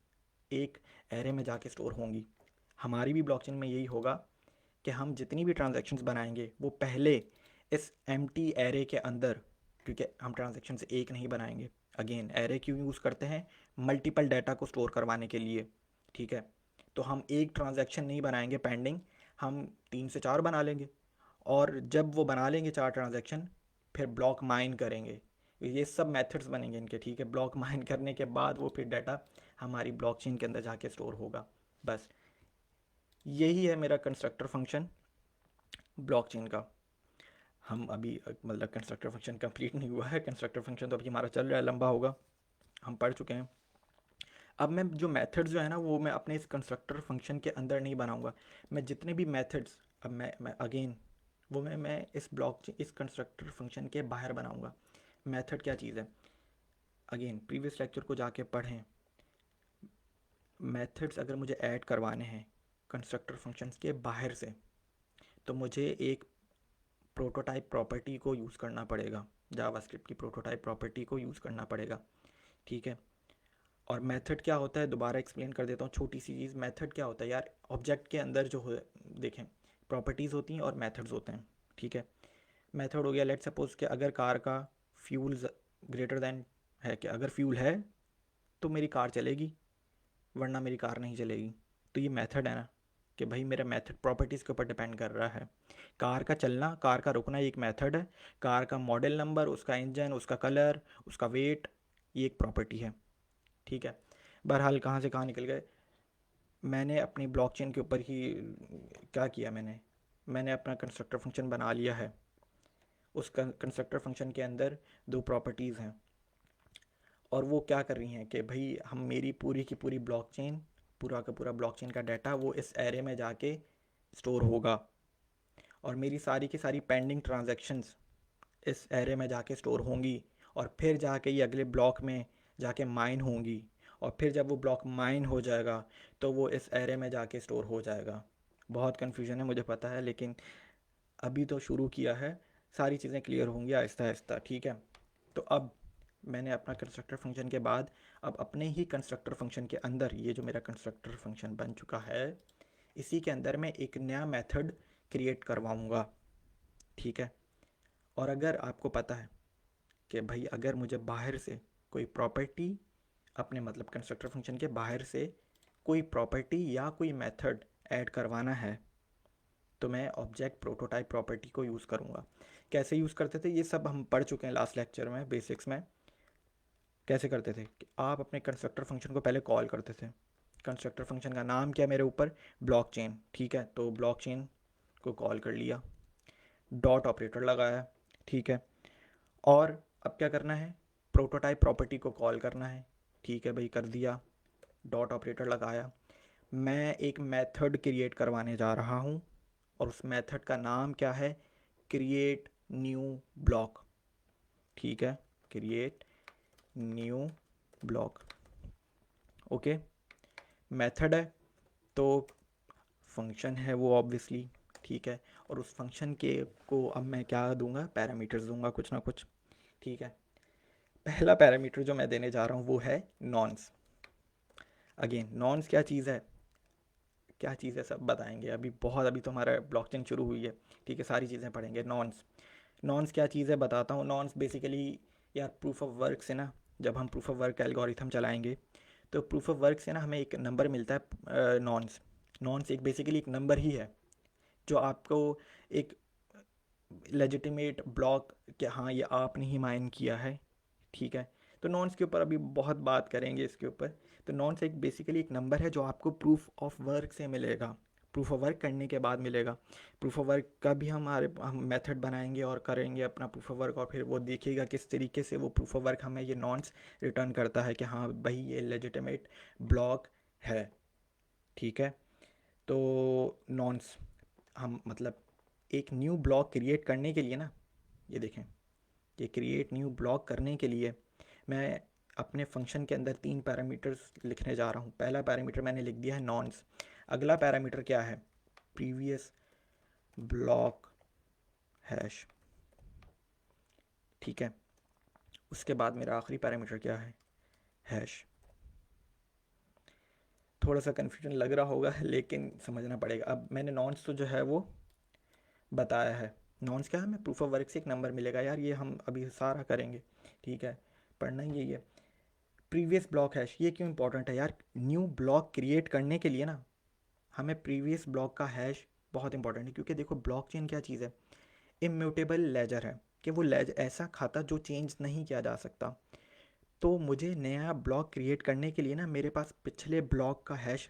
एक एरे में जाके स्टोर होंगी। हमारी भी ब्लॉकचेन में यही होगा कि हम जितनी भी ट्रांजैक्शंस बनाएंगे वो पहले इस एम्प्टी एरे के अंदर, क्योंकि हम ट्रांजैक्शंस एक नहीं बनाएंगे, अगेन एरे क्यों यूज़ करते हैं, मल्टीपल डाटा को स्टोर करवाने के लिए। ठीक है, तो हम एक ट्रांजैक्शन नहीं बनाएंगे पेंडिंग, हम 3 से 4 बना लेंगे, और जब वो बना लेंगे 4 ट्रांजैक्शन, फिर ब्लॉक माइन करेंगे। ये सब मेथड्स बनेंगे इनके। ठीक है, ब्लॉक माइन करने के बाद वो फिर डाटा हमारी ब्लॉकचेन के अंदर जाके स्टोर होगा। बस यही है मेरा कंस्ट्रक्टर फंक्शन ब्लॉकचेन का। हम अभी मतलब कंस्ट्रक्टर फंक्शन कंप्लीट नहीं हुआ है, कंस्ट्रक्टर फंक्शन तो अभी हमारा चल रहा है, लंबा होगा, हम पढ़ चुके हैं। अब मैं जो मेथड्स जो है ना वो मैं अपने इस कंस्ट्रक्टर फंक्शन के अंदर नहीं बनाऊंगा। मैं जितने भी मेथड्स, अब मैं अगेन वो मैं इस कंस्ट्रक्टर फंक्शन के बाहर बनाऊंगा। मेथड क्या चीज़ है, अगेन प्रीवियस लेक्चर को जाके पढ़ें। मेथड्स अगर मुझे ऐड करवाने हैं कंस्ट्रक्टर फंक्शंस के बाहर से, तो मुझे एक प्रोटोटाइप प्रॉपर्टी को यूज़ करना पड़ेगा, जावास्क्रिप्ट की प्रोटोटाइप प्रॉपर्टी को यूज़ करना पड़ेगा। ठीक है, और मेथड क्या होता है दोबारा एक्सप्लेन कर देता हूँ, छोटी सी चीज़। मेथड क्या होता है यार, ऑब्जेक्ट के अंदर जो हो, देखें, प्रॉपर्टीज़ होती हैं और मेथड्स होते हैं। ठीक है, मेथड हो गया, लेट सपोज कि अगर कार का फ्यूल ग्रेटर दैन है, कि अगर फ्यूल है तो मेरी कार चलेगी, वरना मेरी कार नहीं चलेगी। तो ये मेथड है ना, कि भाई मेरा मेथड प्रॉपर्टीज़ के ऊपर डिपेंड कर रहा है। कार का चलना, कार का रुकना, ये एक मेथड है। कार का मॉडल नंबर, उसका इंजन, उसका कलर, उसका वेट, ये एक प्रॉपर्टी है। ठीक है, बहरहाल कहाँ से कहाँ निकल गए। मैंने अपनी ब्लॉकचेन के ऊपर ही क्या किया, मैंने अपना कंस्ट्रक्टर फंक्शन बना लिया है। उस कंस्ट्रक्टर फंक्शन के अंदर 2 प्रॉपर्टीज़ हैं, और वो क्या कर रही हैं कि भाई हम मेरी पूरी की पूरी ब्लॉकचेन, पूरा का पूरा ब्लॉकचेन का डाटा वो इस एरे में जाके स्टोर होगा, और मेरी सारी की सारी पेंडिंग ट्रांजैक्शंस इस एरे में जाके स्टोर होंगी, और फिर जाके ये अगले ब्लॉक में जाके माइन होंगी, और फिर जब वो ब्लॉक माइन हो जाएगा तो वो इस एरे में जाके स्टोर हो जाएगा। बहुत कन्फ्यूजन है मुझे पता है, लेकिन अभी तो शुरू किया है, सारी चीज़ें क्लियर होंगी आहिस्ता आहिस्ता। ठीक है, तो अब मैंने अपना कंस्ट्रक्टर फंक्शन के बाद अब अपने ही कंस्ट्रक्टर फंक्शन के अंदर, ये जो मेरा कंस्ट्रक्टर फंक्शन बन चुका है, इसी के अंदर मैं एक नया मेथड क्रिएट करवाऊँगा। ठीक है, और अगर आपको पता है कि भाई अगर मुझे बाहर से कोई प्रॉपर्टी, अपने मतलब कंस्ट्रक्टर फंक्शन के बाहर से कोई प्रॉपर्टी या कोई मेथड ऐड करवाना है, तो मैं ऑब्जेक्ट प्रोटोटाइप प्रॉपर्टी को यूज़ करूँगा। कैसे यूज़ करते थे ये सब हम पढ़ चुके हैं लास्ट लेक्चर में, बेसिक्स में। कैसे करते थे कि आप अपने कंस्ट्रक्टर फंक्शन को पहले कॉल करते थे। कंस्ट्रक्टर फंक्शन का नाम क्या मेरे ऊपर, ब्लॉकचेन। ठीक है, तो ब्लॉकचेन को कॉल कर लिया, डॉट ऑपरेटर लगाया। ठीक है, और अब क्या करना है, प्रोटोटाइप प्रॉपर्टी को कॉल करना है। ठीक है भाई, कर दिया, डॉट ऑपरेटर लगाया। मैं एक मेथड क्रिएट करवाने जा रहा हूँ और उस मेथड का नाम क्या है, क्रिएट न्यू ब्लॉक। ठीक है, create new block. Okay, method है तो फंक्शन है वो ऑब्वियसली। ठीक है, और उस फंक्शन के को अब मैं क्या दूंगा, पैरामीटर्स दूंगा कुछ ना कुछ। ठीक है, पहला पैरामीटर जो मैं देने जा रहा हूँ वो है नॉन्स। अगेन नॉन्स क्या चीज़ है, क्या चीज़ है सब बताएंगे अभी, बहुत अभी तो हमारा ब्लॉकचेन शुरू हुई है। ठीक है, सारी चीज़ें पढ़ेंगे। नॉन्स, नॉन्स क्या चीज़ है बताता हूँ। नॉन्स बेसिकली यार प्रूफ ऑफ वर्क से ना, जब हम प्रूफ ऑफ वर्क एल्गोरिथम चलाएंगे तो प्रूफ ऑफ वर्क से ना हमें एक नंबर मिलता है नॉन्स। नॉन्स एक बेसिकली एक नंबर ही है जो आपको एक लेजिटिमेट ब्लॉक कि हाँ ये आपने ही माइन किया है। ठीक है, तो नॉन्स के ऊपर अभी बहुत बात करेंगे इसके ऊपर। तो नॉन्स एक बेसिकली एक नंबर है जो आपको प्रूफ ऑफ वर्क से मिलेगा, प्रूफ ऑफ वर्क करने के बाद मिलेगा। प्रूफ ऑफ वर्क का भी हम मेथड बनाएंगे और करेंगे अपना प्रूफ ऑफ वर्क, और फिर वो देखिएगा किस तरीके से वो प्रूफ ऑफ वर्क हमें ये नॉन्स रिटर्न करता है कि हाँ भाई ये लेजिटिमेट ब्लॉक है। ठीक है, तो नॉन्स हम मतलब एक न्यू ब्लॉक क्रिएट करने के लिए ना, ये देखें, ये क्रिएट न्यू ब्लॉक करने के लिए मैं अपने फंक्शन के अंदर 3 पैरामीटर्स लिखने जा रहा हूँ। पहला पैरामीटर मैंने लिख दिया है नॉन्स। अगला पैरामीटर क्या है, प्रीवियस ब्लॉक हैश। ठीक है, उसके बाद मेरा आखिरी पैरामीटर क्या है, हैश। थोड़ा सा कन्फ्यूजन लग रहा होगा लेकिन समझना पड़ेगा। अब मैंने नॉन्स तो जो है वो बताया है। नॉन्स क्या है, हमें प्रूफ ऑफ वर्क से एक नंबर मिलेगा यार, ये हम अभी सारा करेंगे। ठीक है, पढ़ना ही यही है। प्रीवियस ब्लॉक हैश, ये क्यों इंपॉर्टेंट है यार, न्यू ब्लॉक क्रिएट करने के लिए ना हमें प्रीवियस ब्लॉक का हैश बहुत इंपॉर्टेंट है। क्योंकि देखो ब्लॉकचेन क्या चीज़ है, इम्यूटेबल लेजर है, कि वो लेज ऐसा खाता जो चेंज नहीं किया जा सकता। तो मुझे नया ब्लॉक क्रिएट करने के लिए ना मेरे पास पिछले ब्लॉक का हैश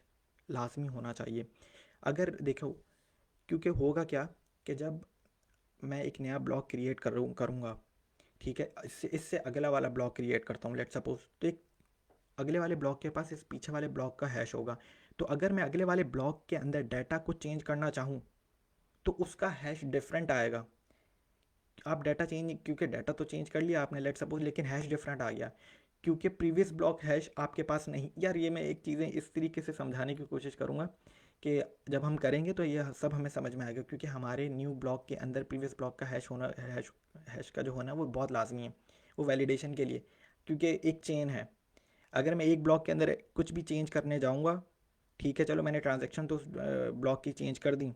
लाजमी होना चाहिए। अगर देखो, क्योंकि होगा क्या कि जब मैं एक नया ब्लॉक क्रिएट करूँगा, ठीक है, इससे इससे अगला वाला ब्लॉक क्रिएट करता हूँ लेट सपोज, तो एक अगले वाले ब्लॉक के पास इस पीछे वाले ब्लॉक का हैश होगा। तो अगर मैं अगले वाले ब्लॉक के अंदर डाटा को चेंज करना चाहूँ तो उसका हैश डिफरेंट आएगा। आप डाटा चेंज, क्योंकि डाटा तो चेंज कर लिया आपने लेट सपोज, लेकिन हैश डिफरेंट आ गया क्योंकि प्रीवियस ब्लॉक हैश आपके पास नहीं। यार ये मैं एक चीज़ें इस तरीके से समझाने की कोशिश करूँगा कि जब हम करेंगे तो ये सब हमें समझ में आएगा, क्योंकि हमारे न्यू ब्लॉक के अंदर प्रीवियस ब्लॉक का हैश होना, हैश का जो होना वो बहुत लाजमी है, वो वैलिडेशन के लिए। क्योंकि एक चेन है, अगर मैं एक ब्लॉक के अंदर कुछ भी चेंज करने जाऊंगा, ठीक है चलो मैंने ट्रांजैक्शन तो उस ब्लॉक की चेंज कर दी,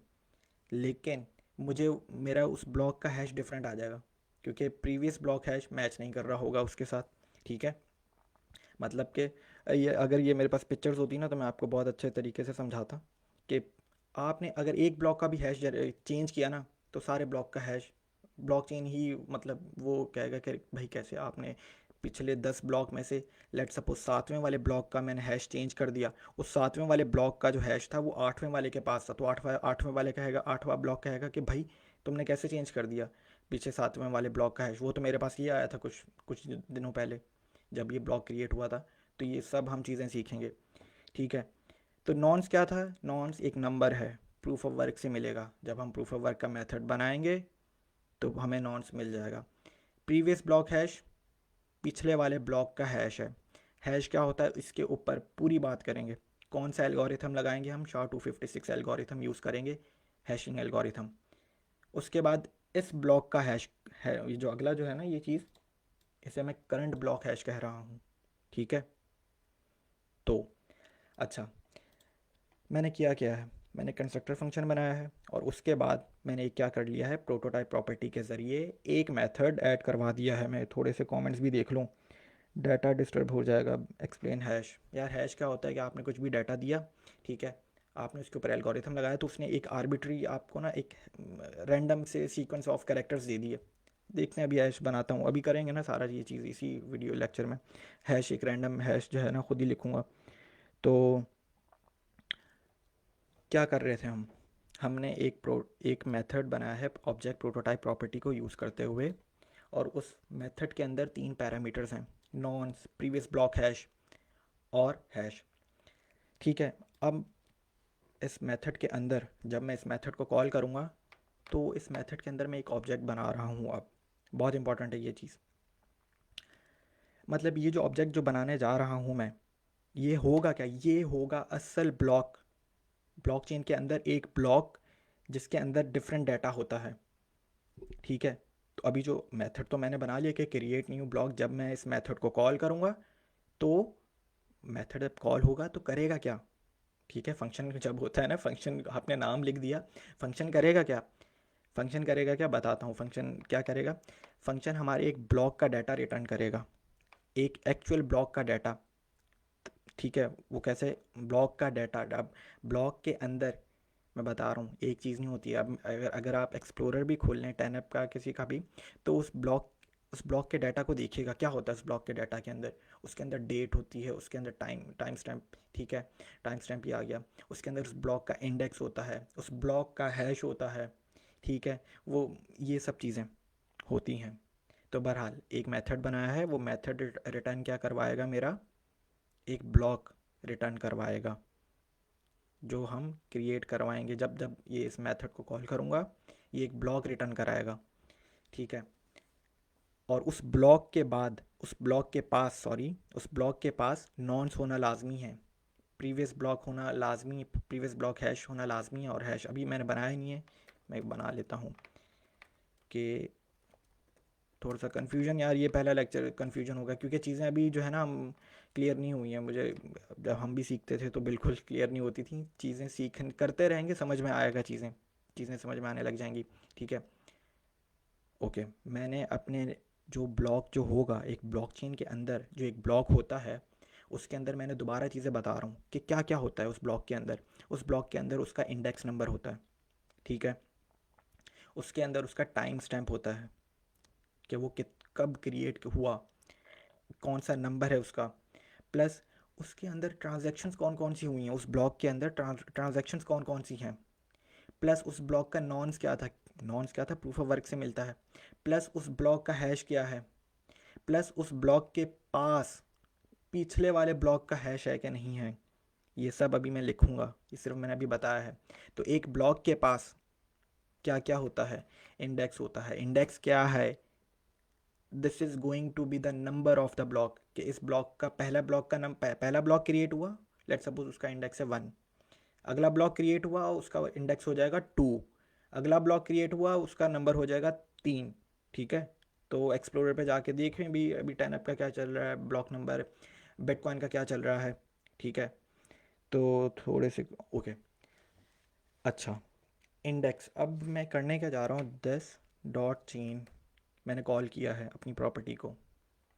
लेकिन मुझे मेरा उस ब्लॉक का हैश डिफरेंट आ जाएगा क्योंकि प्रीवियस ब्लॉक हैश मैच नहीं कर रहा होगा उसके साथ। ठीक है, मतलब कि ये अगर ये मेरे पास पिक्चर्स होती ना तो मैं आपको बहुत अच्छे तरीके से समझाता कि आपने अगर एक ब्लॉक का भी हैश चेंज किया ना तो सारे ब्लॉक का हैश, ब्लॉकचेन ही मतलब वो कहेगा कि भाई कैसे आपने पिछले 10 ब्लॉक में से लेट सपोज 7वें वाले ब्लॉक का मैंने हैश चेंज कर दिया, उस 7वें वाले ब्लॉक का जो हैश था वो 8वें वाले के पास था, तो 8वें वाले कहेगा, 8वां ब्लॉक कहेगा कि भाई तुमने कैसे चेंज कर दिया पीछे 7वें वाले ब्लॉक का हैश, वो तो मेरे पास ये आया था कुछ कुछ दिनों पहले जब ये ब्लॉक क्रिएट हुआ था। तो ये सब हम चीज़ें सीखेंगे। ठीक है, तो नॉन्स क्या था, नॉन्स एक नंबर है, प्रूफ ऑफ वर्क से मिलेगा। जब हम प्रूफ ऑफ वर्क का मेथड बनाएंगे तो हमें नॉन्स मिल जाएगा। प्रीवियस ब्लॉक हैश पिछले वाले ब्लॉक का हैश है। हैश क्या होता है इसके ऊपर पूरी बात करेंगे। कौन सा एल्गोरिथम लगाएंगे हम, SHA-256 एल्गोरिथम यूज़ करेंगे, हैशिंग एल्गोरिथम। उसके बाद इस ब्लॉक का हैश है, ये जो अगला जो है ना ये चीज़, इसे मैं करंट ब्लॉक हैश कह रहा हूँ। ठीक है, तो अच्छा मैंने किया क्या है, मैंने कंस्ट्रक्टर फंक्शन बनाया है और उसके बाद मैंने क्या कर लिया है, प्रोटोटाइप प्रॉपर्टी के ज़रिए एक मेथड ऐड करवा दिया है। मैं थोड़े से कमेंट्स भी देख लूँ, डाटा डिस्टर्ब हो जाएगा। एक्सप्लेन हैश, यार हैश क्या होता है कि आपने कुछ भी डाटा दिया, ठीक है, आपने उसके ऊपर एल्गोरिथम लगाया तो उसने एक आर्बिट्री आपको ना एक रैंडम से सीक्वेंस ऑफ कैरेक्टर्स दे दिए। देखते हैं अभी हैश बनाता हूँ, अभी करेंगे ना सारा ये चीज़ इसी वीडियो लेक्चर में। हैश एक रैंडम हैश जो है ना खुद ही लिखूँगा। तो क्या कर रहे थे हम, हमने एक मेथड बनाया है ऑब्जेक्ट प्रोटोटाइप प्रॉपर्टी को यूज़ करते हुए, और उस मेथड के अंदर 3 पैरामीटर्स हैं, नॉन्स, प्रीवियस ब्लॉक हैश और हैश। ठीक है, अब इस मेथड के अंदर जब मैं इस मेथड को कॉल करूँगा तो इस मेथड के अंदर मैं एक ऑब्जेक्ट बना रहा हूँ। अब बहुत इंपॉर्टेंट है ये चीज़। मतलब ये जो ऑब्जेक्ट जो बनाने जा रहा हूँ मैं, ये होगा क्या, ये होगा असल ब्लॉक। ब्लॉकचेन के अंदर एक ब्लॉक जिसके अंदर डिफरेंट डाटा होता है। ठीक है, तो अभी जो मेथड तो मैंने बना लिया कि क्रिएट न्यू ब्लॉक। जब मैं इस मेथड को कॉल करूँगा तो मेथड जब कॉल होगा तो करेगा क्या? ठीक है, फंक्शन जब होता है ना, फंक्शन आपने नाम लिख दिया, फंक्शन करेगा क्या? फंक्शन करेगा क्या बताता हूँ। फंक्शन क्या करेगा? फंक्शन हमारे एक ब्लॉक का डाटा रिटर्न करेगा, एक एक्चुअल ब्लॉक का डाटा। ठीक है, वो कैसे? ब्लॉक का डाटा। अब ब्लॉक के अंदर मैं बता रहा हूँ, एक चीज़ नहीं होती है। अब अगर अगर आप एक्सप्लोरर भी खोल लें 10 ऐप का किसी का भी, तो उस ब्लॉक के डाटा को देखिएगा क्या होता है उस ब्लॉक के डाटा के अंदर। उसके अंदर डेट होती है, उसके अंदर टाइम स्टैम्प। ठीक है, टाइम स्टैम्प ही आ गया। उसके अंदर उस ब्लॉक का इंडेक्स होता है, उस ब्लॉक का हैश होता है। ठीक है, वो ये सब चीज़ें होती हैं। तो बहरहाल एक मेथड बनाया है, वो मेथड रिटर्न क्या करवाएगा? मेरा एक ब्लॉक रिटर्न करवाएगा जो हम क्रिएट करवाएंगे। जब जब ये इस मेथड को कॉल करूँगा ये एक ब्लॉक रिटर्न कराएगा। ठीक है, और उस ब्लॉक के बाद उस ब्लॉक के पास सॉरी उस ब्लॉक के पास नॉन्स होना लाजमी है, प्रीवियस ब्लॉक होना लाजमी, प्रीवियस ब्लॉक हैश होना लाजमी है। और हैश अभी मैंने बनाया ही नहीं है, मैं बना लेता हूँ कि थोड़ा सा कन्फ्यूजन, यार ये पहला लेक्चर कन्फ्यूजन होगा क्योंकि चीज़ें अभी जो है ना क्लियर नहीं हुई हैं मुझे। जब हम भी सीखते थे तो बिल्कुल क्लियर नहीं होती थी चीज़ें। सीख करते रहेंगे, समझ में आएगा, चीज़ें चीज़ें समझ में आने लग जाएंगी। ठीक है, ओके। मैंने अपने जो ब्लॉक जो होगा एक ब्लॉकचेन के अंदर, जो एक ब्लॉक होता है उसके अंदर मैंने दोबारा चीज़ें बता रहा हूँ कि क्या क्या होता है उस ब्लॉक के अंदर। उस ब्लॉक के अंदर उसका इंडेक्स नंबर होता है। ठीक है, उसके अंदर उसका टाइम स्टैम्प होता है कि वो कब क्रिएट हुआ, कौन सा नंबर है उसका। प्लस उसके अंदर ट्रांजैक्शंस कौन कौन सी हुई हैं, उस ब्लॉक के अंदर ट्रांजैक्शंस कौन कौन सी हैं। प्लस उस ब्लॉक का नॉन्स क्या था, नॉन्स क्या था, प्रूफ ऑफ वर्क से मिलता है। प्लस उस ब्लॉक का हैश क्या है। प्लस उस ब्लॉक के पास पिछले वाले ब्लॉक का हैश है कि नहीं है। ये सब अभी मैं लिखूंगा, ये सिर्फ मैंने अभी बताया है। तो एक ब्लॉक के पास क्या क्या होता है? इंडेक्स होता है। इंडेक्स क्या है? This is going to be the number of the block, कि इस ब्लॉक का पहला ब्लॉक का पहला ब्लॉक क्रिएट हुआ, लेट सपोज उसका इंडेक्स है 1। अगला ब्लॉक क्रिएट हुआ उसका इंडेक्स हो जाएगा 2। अगला ब्लॉक क्रिएट हुआ उसका नंबर हो जाएगा 3। ठीक है, तो एक्सप्लोरर पे जाके देखें भी अभी 10 ऐप का क्या चल रहा है, ब्लॉक नंबर बिटकॉइन का क्या चल रहा है। ठीक है, तो थोड़े से ओके। अच्छा, इंडेक्स अब मैं करने क्या जा रहा हूँ, दिस डॉट चेन। मैंने कॉल किया है अपनी प्रॉपर्टी को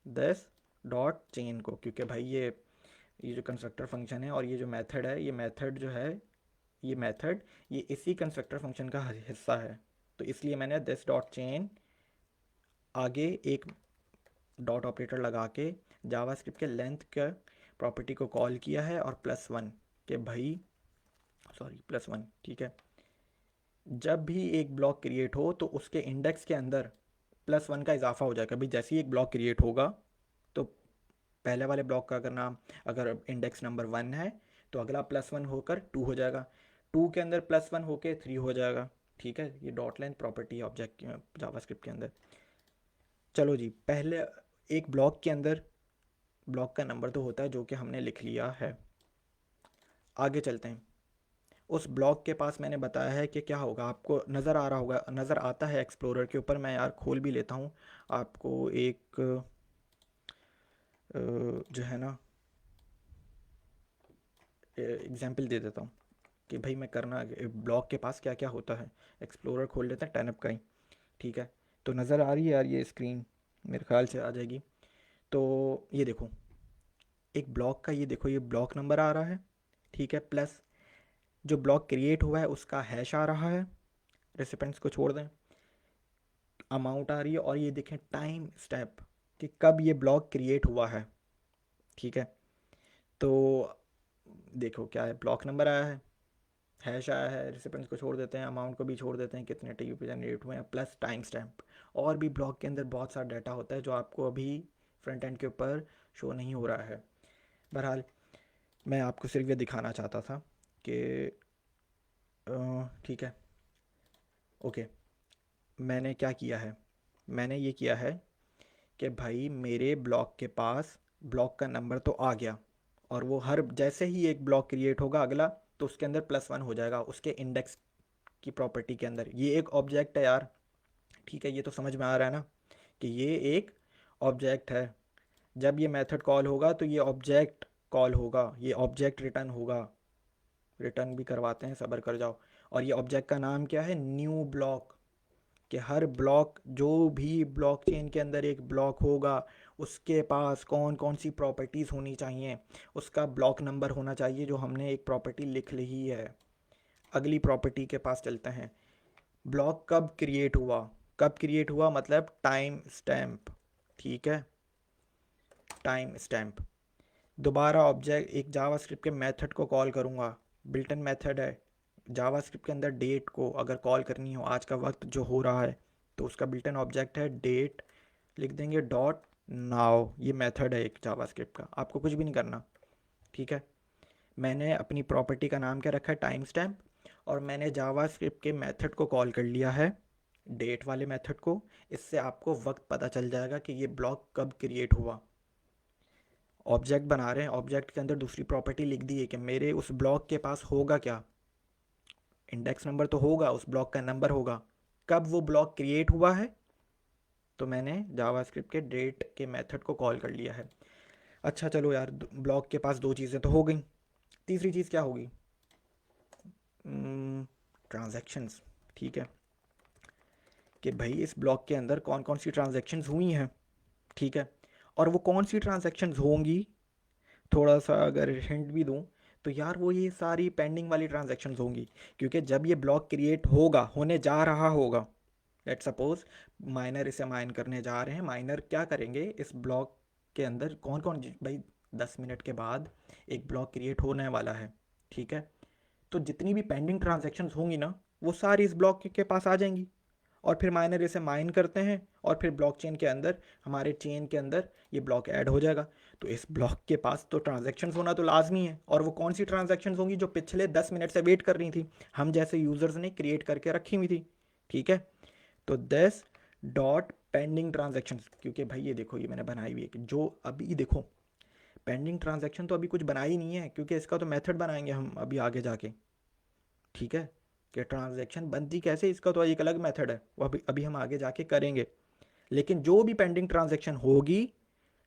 दिस डॉट चेन को, क्योंकि भाई ये जो कंस्ट्रक्टर फंक्शन है और ये जो मेथड है, ये मेथड जो है, ये मेथड ये इसी कंस्ट्रक्टर फंक्शन का हिस्सा है। तो इसलिए मैंने दिस डॉट चेन आगे एक डॉट ऑपरेटर लगा के जावास्क्रिप्ट के लेंथ के प्रॉपर्टी को कॉल किया है और +1 के भाई +1। ठीक है, जब भी एक ब्लॉक क्रिएट हो तो उसके इंडेक्स के अंदर +1 का इजाफा हो जाएगा। भाई जैसे ही एक ब्लॉक क्रिएट होगा तो पहले वाले ब्लॉक का अगर इंडेक्स नंबर 1 है तो अगला +1 होकर 2 हो जाएगा, 2 के अंदर +1 होकर 3 हो जाएगा। ठीक है, ये डॉट लेंथ प्रॉपर्टी है ऑब्जेक्ट जावास्क्रिप्ट के अंदर। चलो जी, पहले एक ब्लॉक के अंदर ब्लॉक का नंबर तो होता है जो कि हमने लिख लिया है। आगे चलते हैं। उस ब्लॉक के पास मैंने बताया है कि क्या होगा, आपको नज़र आ रहा होगा, नज़र आता है एक्सप्लोरर के ऊपर। मैं यार खोल भी लेता हूँ आपको एक जो है ना एग्जाम्पल दे देता हूँ कि भाई मैं करना ब्लॉक के पास क्या क्या होता है। एक्सप्लोरर खोल लेते हैं 10 ऐप का ही। ठीक है, तो नज़र आ रही है यार ये स्क्रीन, मेरे ख्याल से आ जाएगी। तो ये देखो एक ब्लॉक का, ये देखो ये ब्लॉक नंबर आ रहा है। ठीक है, प्लस जो ब्लॉक क्रिएट हुआ है उसका हैश आ रहा है, रेसिपेंट्स को छोड़ दें, अमाउंट आ रही है, और ये देखें टाइम स्टेप कि कब ये ब्लॉक क्रिएट हुआ है। ठीक है, तो देखो क्या है, ब्लॉक नंबर आया है, हैश आया है, रेसिपेंट्स को छोड़ देते हैं, अमाउंट को भी छोड़ देते हैं, कितने टी पे जनरेट हुए हैं, प्लस टाइम स्टैम्प। और भी ब्लॉक के अंदर बहुत सारा डाटा होता है जो आपको अभी फ्रंट एंड के ऊपर शो नहीं हो रहा है। बहरहाल मैं आपको सिर्फ ये दिखाना चाहता था कि ठीक है, ओके। मैंने क्या किया है, मैंने ये किया है कि भाई मेरे ब्लॉक के पास ब्लॉक का नंबर तो आ गया, और वो हर जैसे ही एक ब्लॉक क्रिएट होगा अगला, तो उसके अंदर +1 हो जाएगा उसके इंडेक्स की प्रॉपर्टी के अंदर। ये एक ऑब्जेक्ट है यार, ठीक है, ये तो समझ में आ रहा है ना कि ये एक ऑब्जेक्ट है। जब ये मेथड कॉल होगा तो ये ऑब्जेक्ट कॉल होगा, ये ऑब्जेक्ट रिटर्न होगा। रिटर्न भी करवाते हैं, सब्र कर जाओ। और ये ऑब्जेक्ट का नाम क्या है, न्यू ब्लॉक। कि हर ब्लॉक, जो भी ब्लॉकचेन के अंदर एक ब्लॉक होगा, उसके पास कौन कौन सी प्रॉपर्टीज़ होनी चाहिए, उसका ब्लॉक नंबर होना चाहिए, जो हमने एक प्रॉपर्टी लिख ली है। अगली प्रॉपर्टी के पास चलते हैं। ब्लॉक कब क्रिएट हुआ, कब क्रिएट हुआ मतलब टाइम स्टैम्प, ठीक है, टाइम स्टैम्प। दोबारा ऑब्जेक्ट एक जावास्क्रिप्ट के मेथड को कॉल करूँगा, बिल्टन मेथड है। जावास्क्रिप्ट के अंदर डेट को अगर कॉल करनी हो, आज का वक्त जो हो रहा है, तो उसका बिल्टन ऑब्जेक्ट है डेट, लिख देंगे डॉट नाउ। ये मेथड है एक जावास्क्रिप्ट का, आपको कुछ भी नहीं करना, ठीक है। मैंने अपनी प्रॉपर्टी का नाम क्या रखा है, टाइम स्टैम्प, और मैंने जावास्क्रिप्ट के मेथड को कॉल कर लिया है, डेट वाले मेथड को। इससे आपको वक्त पता चल जाएगा कि ये ब्लॉक कब क्रिएट हुआ। ऑब्जेक्ट बना रहे हैं, ऑब्जेक्ट के अंदर दूसरी प्रॉपर्टी लिख दी है कि मेरे उस ब्लॉक के पास होगा क्या, इंडेक्स नंबर तो होगा, उस ब्लॉक का नंबर होगा। कब वो ब्लॉक क्रिएट हुआ है, तो मैंने जावास्क्रिप्ट के डेट के मेथड को कॉल कर लिया है। अच्छा चलो यार, ब्लॉक के पास दो चीज़ें तो हो गई, तीसरी चीज़ क्या होगी, ट्रांजैक्शंस, ठीक है, कि भाई इस ब्लॉक के अंदर कौन कौन सी ट्रांजैक्शंस हुई हैं, ठीक है। और वो कौन सी ट्रांजैक्शंस होंगी, थोड़ा सा अगर हिंट भी दूं, तो यार वो ये सारी पेंडिंग वाली ट्रांजैक्शंस होंगी। क्योंकि जब ये ब्लॉक क्रिएट होगा, होने जा रहा होगा, लेट सपोज माइनर इसे माइन करने जा रहे हैं, माइनर क्या करेंगे इस ब्लॉक के अंदर, कौन कौन भाई 10 मिनट के बाद एक ब्लॉक क्रिएट होने वाला है, ठीक है। तो जितनी भी पेंडिंग ट्रांजैक्शंस होंगी ना, वो सारी इस ब्लॉक के पास आ जाएंगी, और फिर माइनर इसे माइन करते हैं, और फिर ब्लॉकचेन के अंदर, हमारे चेन के अंदर ये ब्लॉक ऐड हो जाएगा। तो इस ब्लॉक के पास तो ट्रांजैक्शंस होना तो लाजमी है, और वो कौन सी ट्रांजैक्शंस होंगी, जो पिछले 10 मिनट से वेट कर रही थी, हम जैसे यूज़र्स ने क्रिएट करके रखी हुई थी, ठीक है। तो दिस डॉट पेंडिंग ट्रांजैक्शन, क्योंकि भाई ये देखो, ये मैंने बनाई हुई है कि जो अभी देखो, पेंडिंग ट्रांजैक्शन तो अभी कुछ बनाई नहीं है, क्योंकि इसका तो मेथड बनाएंगे हम अभी आगे जाके, ठीक है। कि ट्रांजैक्शन बनती कैसे, इसका तो एक अलग मेथड है, वो अभी अभी हम आगे जाके करेंगे। लेकिन जो भी पेंडिंग ट्रांजैक्शन होगी,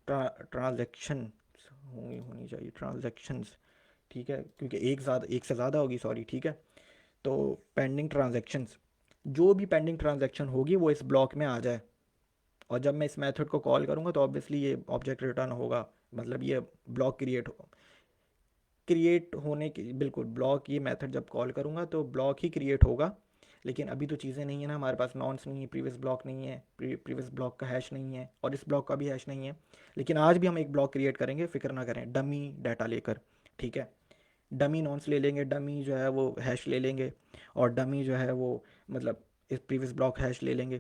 ट्रांजैक्शन होंगी, होनी चाहिए ट्रांजैक्शंस, ठीक है, क्योंकि एक से ज़्यादा होगी, सॉरी, ठीक है। तो पेंडिंग ट्रांजैक्शंस, जो भी पेंडिंग ट्रांजैक्शन होगी वो इस ब्लॉक में आ जाए। और जब मैं इस मेथड को कॉल करूँगा तो ऑब्वियसली ये ऑब्जेक्ट रिटर्न होगा, मतलब ये ब्लॉक क्रिएट होने की, बिल्कुल ब्लॉक, ये मेथड जब कॉल करूँगा तो ब्लॉक ही क्रिएट होगा। लेकिन अभी तो चीज़ें नहीं है ना हमारे पास, नॉन्स नहीं है, प्रीवियस ब्लॉक नहीं है, प्रीवियस ब्लॉक का हैश नहीं है, और इस ब्लॉक का भी हैश नहीं है। लेकिन आज भी हम एक ब्लॉक क्रिएट करेंगे, फिक्र ना करें, डमी डाटा लेकर, ठीक है। डमी नॉन्स ले लेंगे, डमी जो है वो हैश ले लेंगे, और डमी जो है वो मतलब इस प्रीवियस ब्लॉक हैश ले लेंगे।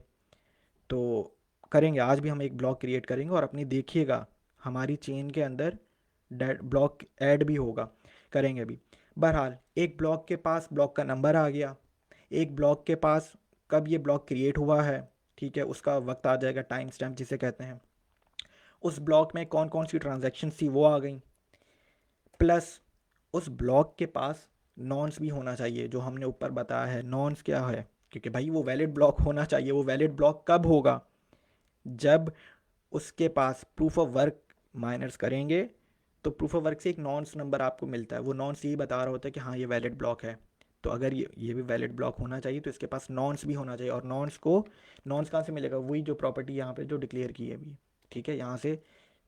तो करेंगे, आज भी हम एक ब्लॉक क्रिएट करेंगे, और अपनी देखिएगा हमारी चेन के अंदर ब्लॉक ऐड भी होगा, करेंगे भी। बहरहाल एक ब्लॉक के पास ब्लॉक का नंबर आ गया, एक ब्लॉक के पास कब ये ब्लॉक क्रिएट हुआ है, ठीक है, उसका वक्त आ जाएगा, टाइम स्टैम्प जिसे कहते हैं। उस ब्लॉक में कौन कौन सी ट्रांजैक्शन थी वो आ गई, प्लस उस ब्लॉक के पास नॉन्स भी होना चाहिए, जो हमने ऊपर बताया है नॉन्स क्या है। क्योंकि भाई वो वैलिड ब्लॉक होना चाहिए। वो वैलिड ब्लॉक कब होगा, जब उसके पास प्रूफ ऑफ वर्क माइनर्स करेंगे, तो प्रूफ ऑफ वर्क से एक नॉन्स नंबर आपको मिलता है, वो नॉन्स यही बता रहा होता है कि हाँ ये वैलिड ब्लॉक है। तो अगर ये भी वैलिड ब्लॉक होना चाहिए, तो इसके पास नॉन्स भी होना चाहिए। और नॉन्स कहाँ से मिलेगा, वही जो प्रॉपर्टी यहाँ पे जो डिक्लेयर की है अभी, ठीक है, यहाँ से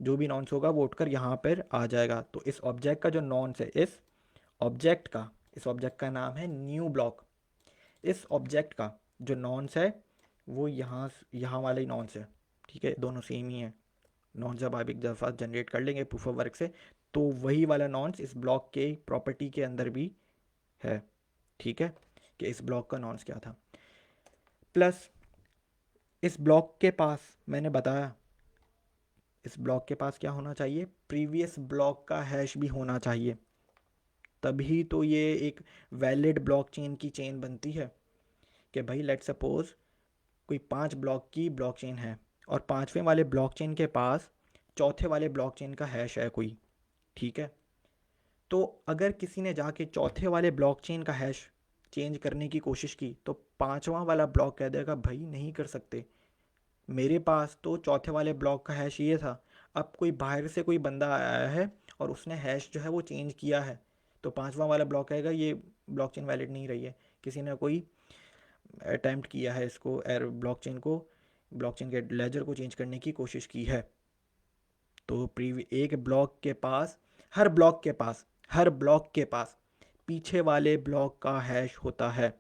जो भी नॉन्स होगा वो उठकर यहाँ पर आ जाएगा। तो इस ऑब्जेक्ट का जो नॉन्स है, इस ऑब्जेक्ट का नाम है न्यू ब्लॉक। इस ऑब्जेक्ट का जो नॉन्स है वो यहाँ वाले नॉन्स है, ठीक है, दोनों सेम ही है। नॉन्स जब आप एक दफ़ा जनरेट कर लेंगे प्रूफ ऑफ वर्क से, तो वही वाला नॉन्स इस ब्लॉक के प्रॉपर्टी के अंदर भी है, ठीक है, कि इस ब्लॉक का नॉन्स क्या था। प्लस इस ब्लॉक के पास मैंने बताया, इस ब्लॉक के पास क्या होना चाहिए, प्रीवियस ब्लॉक का हैश भी होना चाहिए, तभी तो ये एक वैलिड ब्लॉकचेन की चेन बनती है। कि भाई लेट सपोज कोई 5 ब्लॉक की ब्लॉकचेन है और 5वें वाले ब्लॉकचेन के पास चौथे वाले ब्लॉकचेन का हैश है कोई, ठीक है। तो अगर किसी ने जाके चौथे वाले ब्लॉकचेन का हैश चेंज करने की कोशिश की तो 5वां वाला ब्लॉक कह देगा भाई नहीं कर सकते, मेरे पास तो चौथे वाले ब्लॉक का हैश ये था। अब कोई बाहर से कोई बंदा आया है और उसने हैश जो है वो चेंज किया है, तो 5वां वाला ब्लॉक कहेगा ये ब्लॉकचेन वैलिड नहीं रही है, किसी ने कोई अटैम्प्ट किया है इसको, एर ब्लॉकचेन के लेजर को चेंज करने की कोशिश की है। तो एक ब्लॉक के पास, हर ब्लॉक के पास पीछे वाले ब्लॉक का हैश होता है,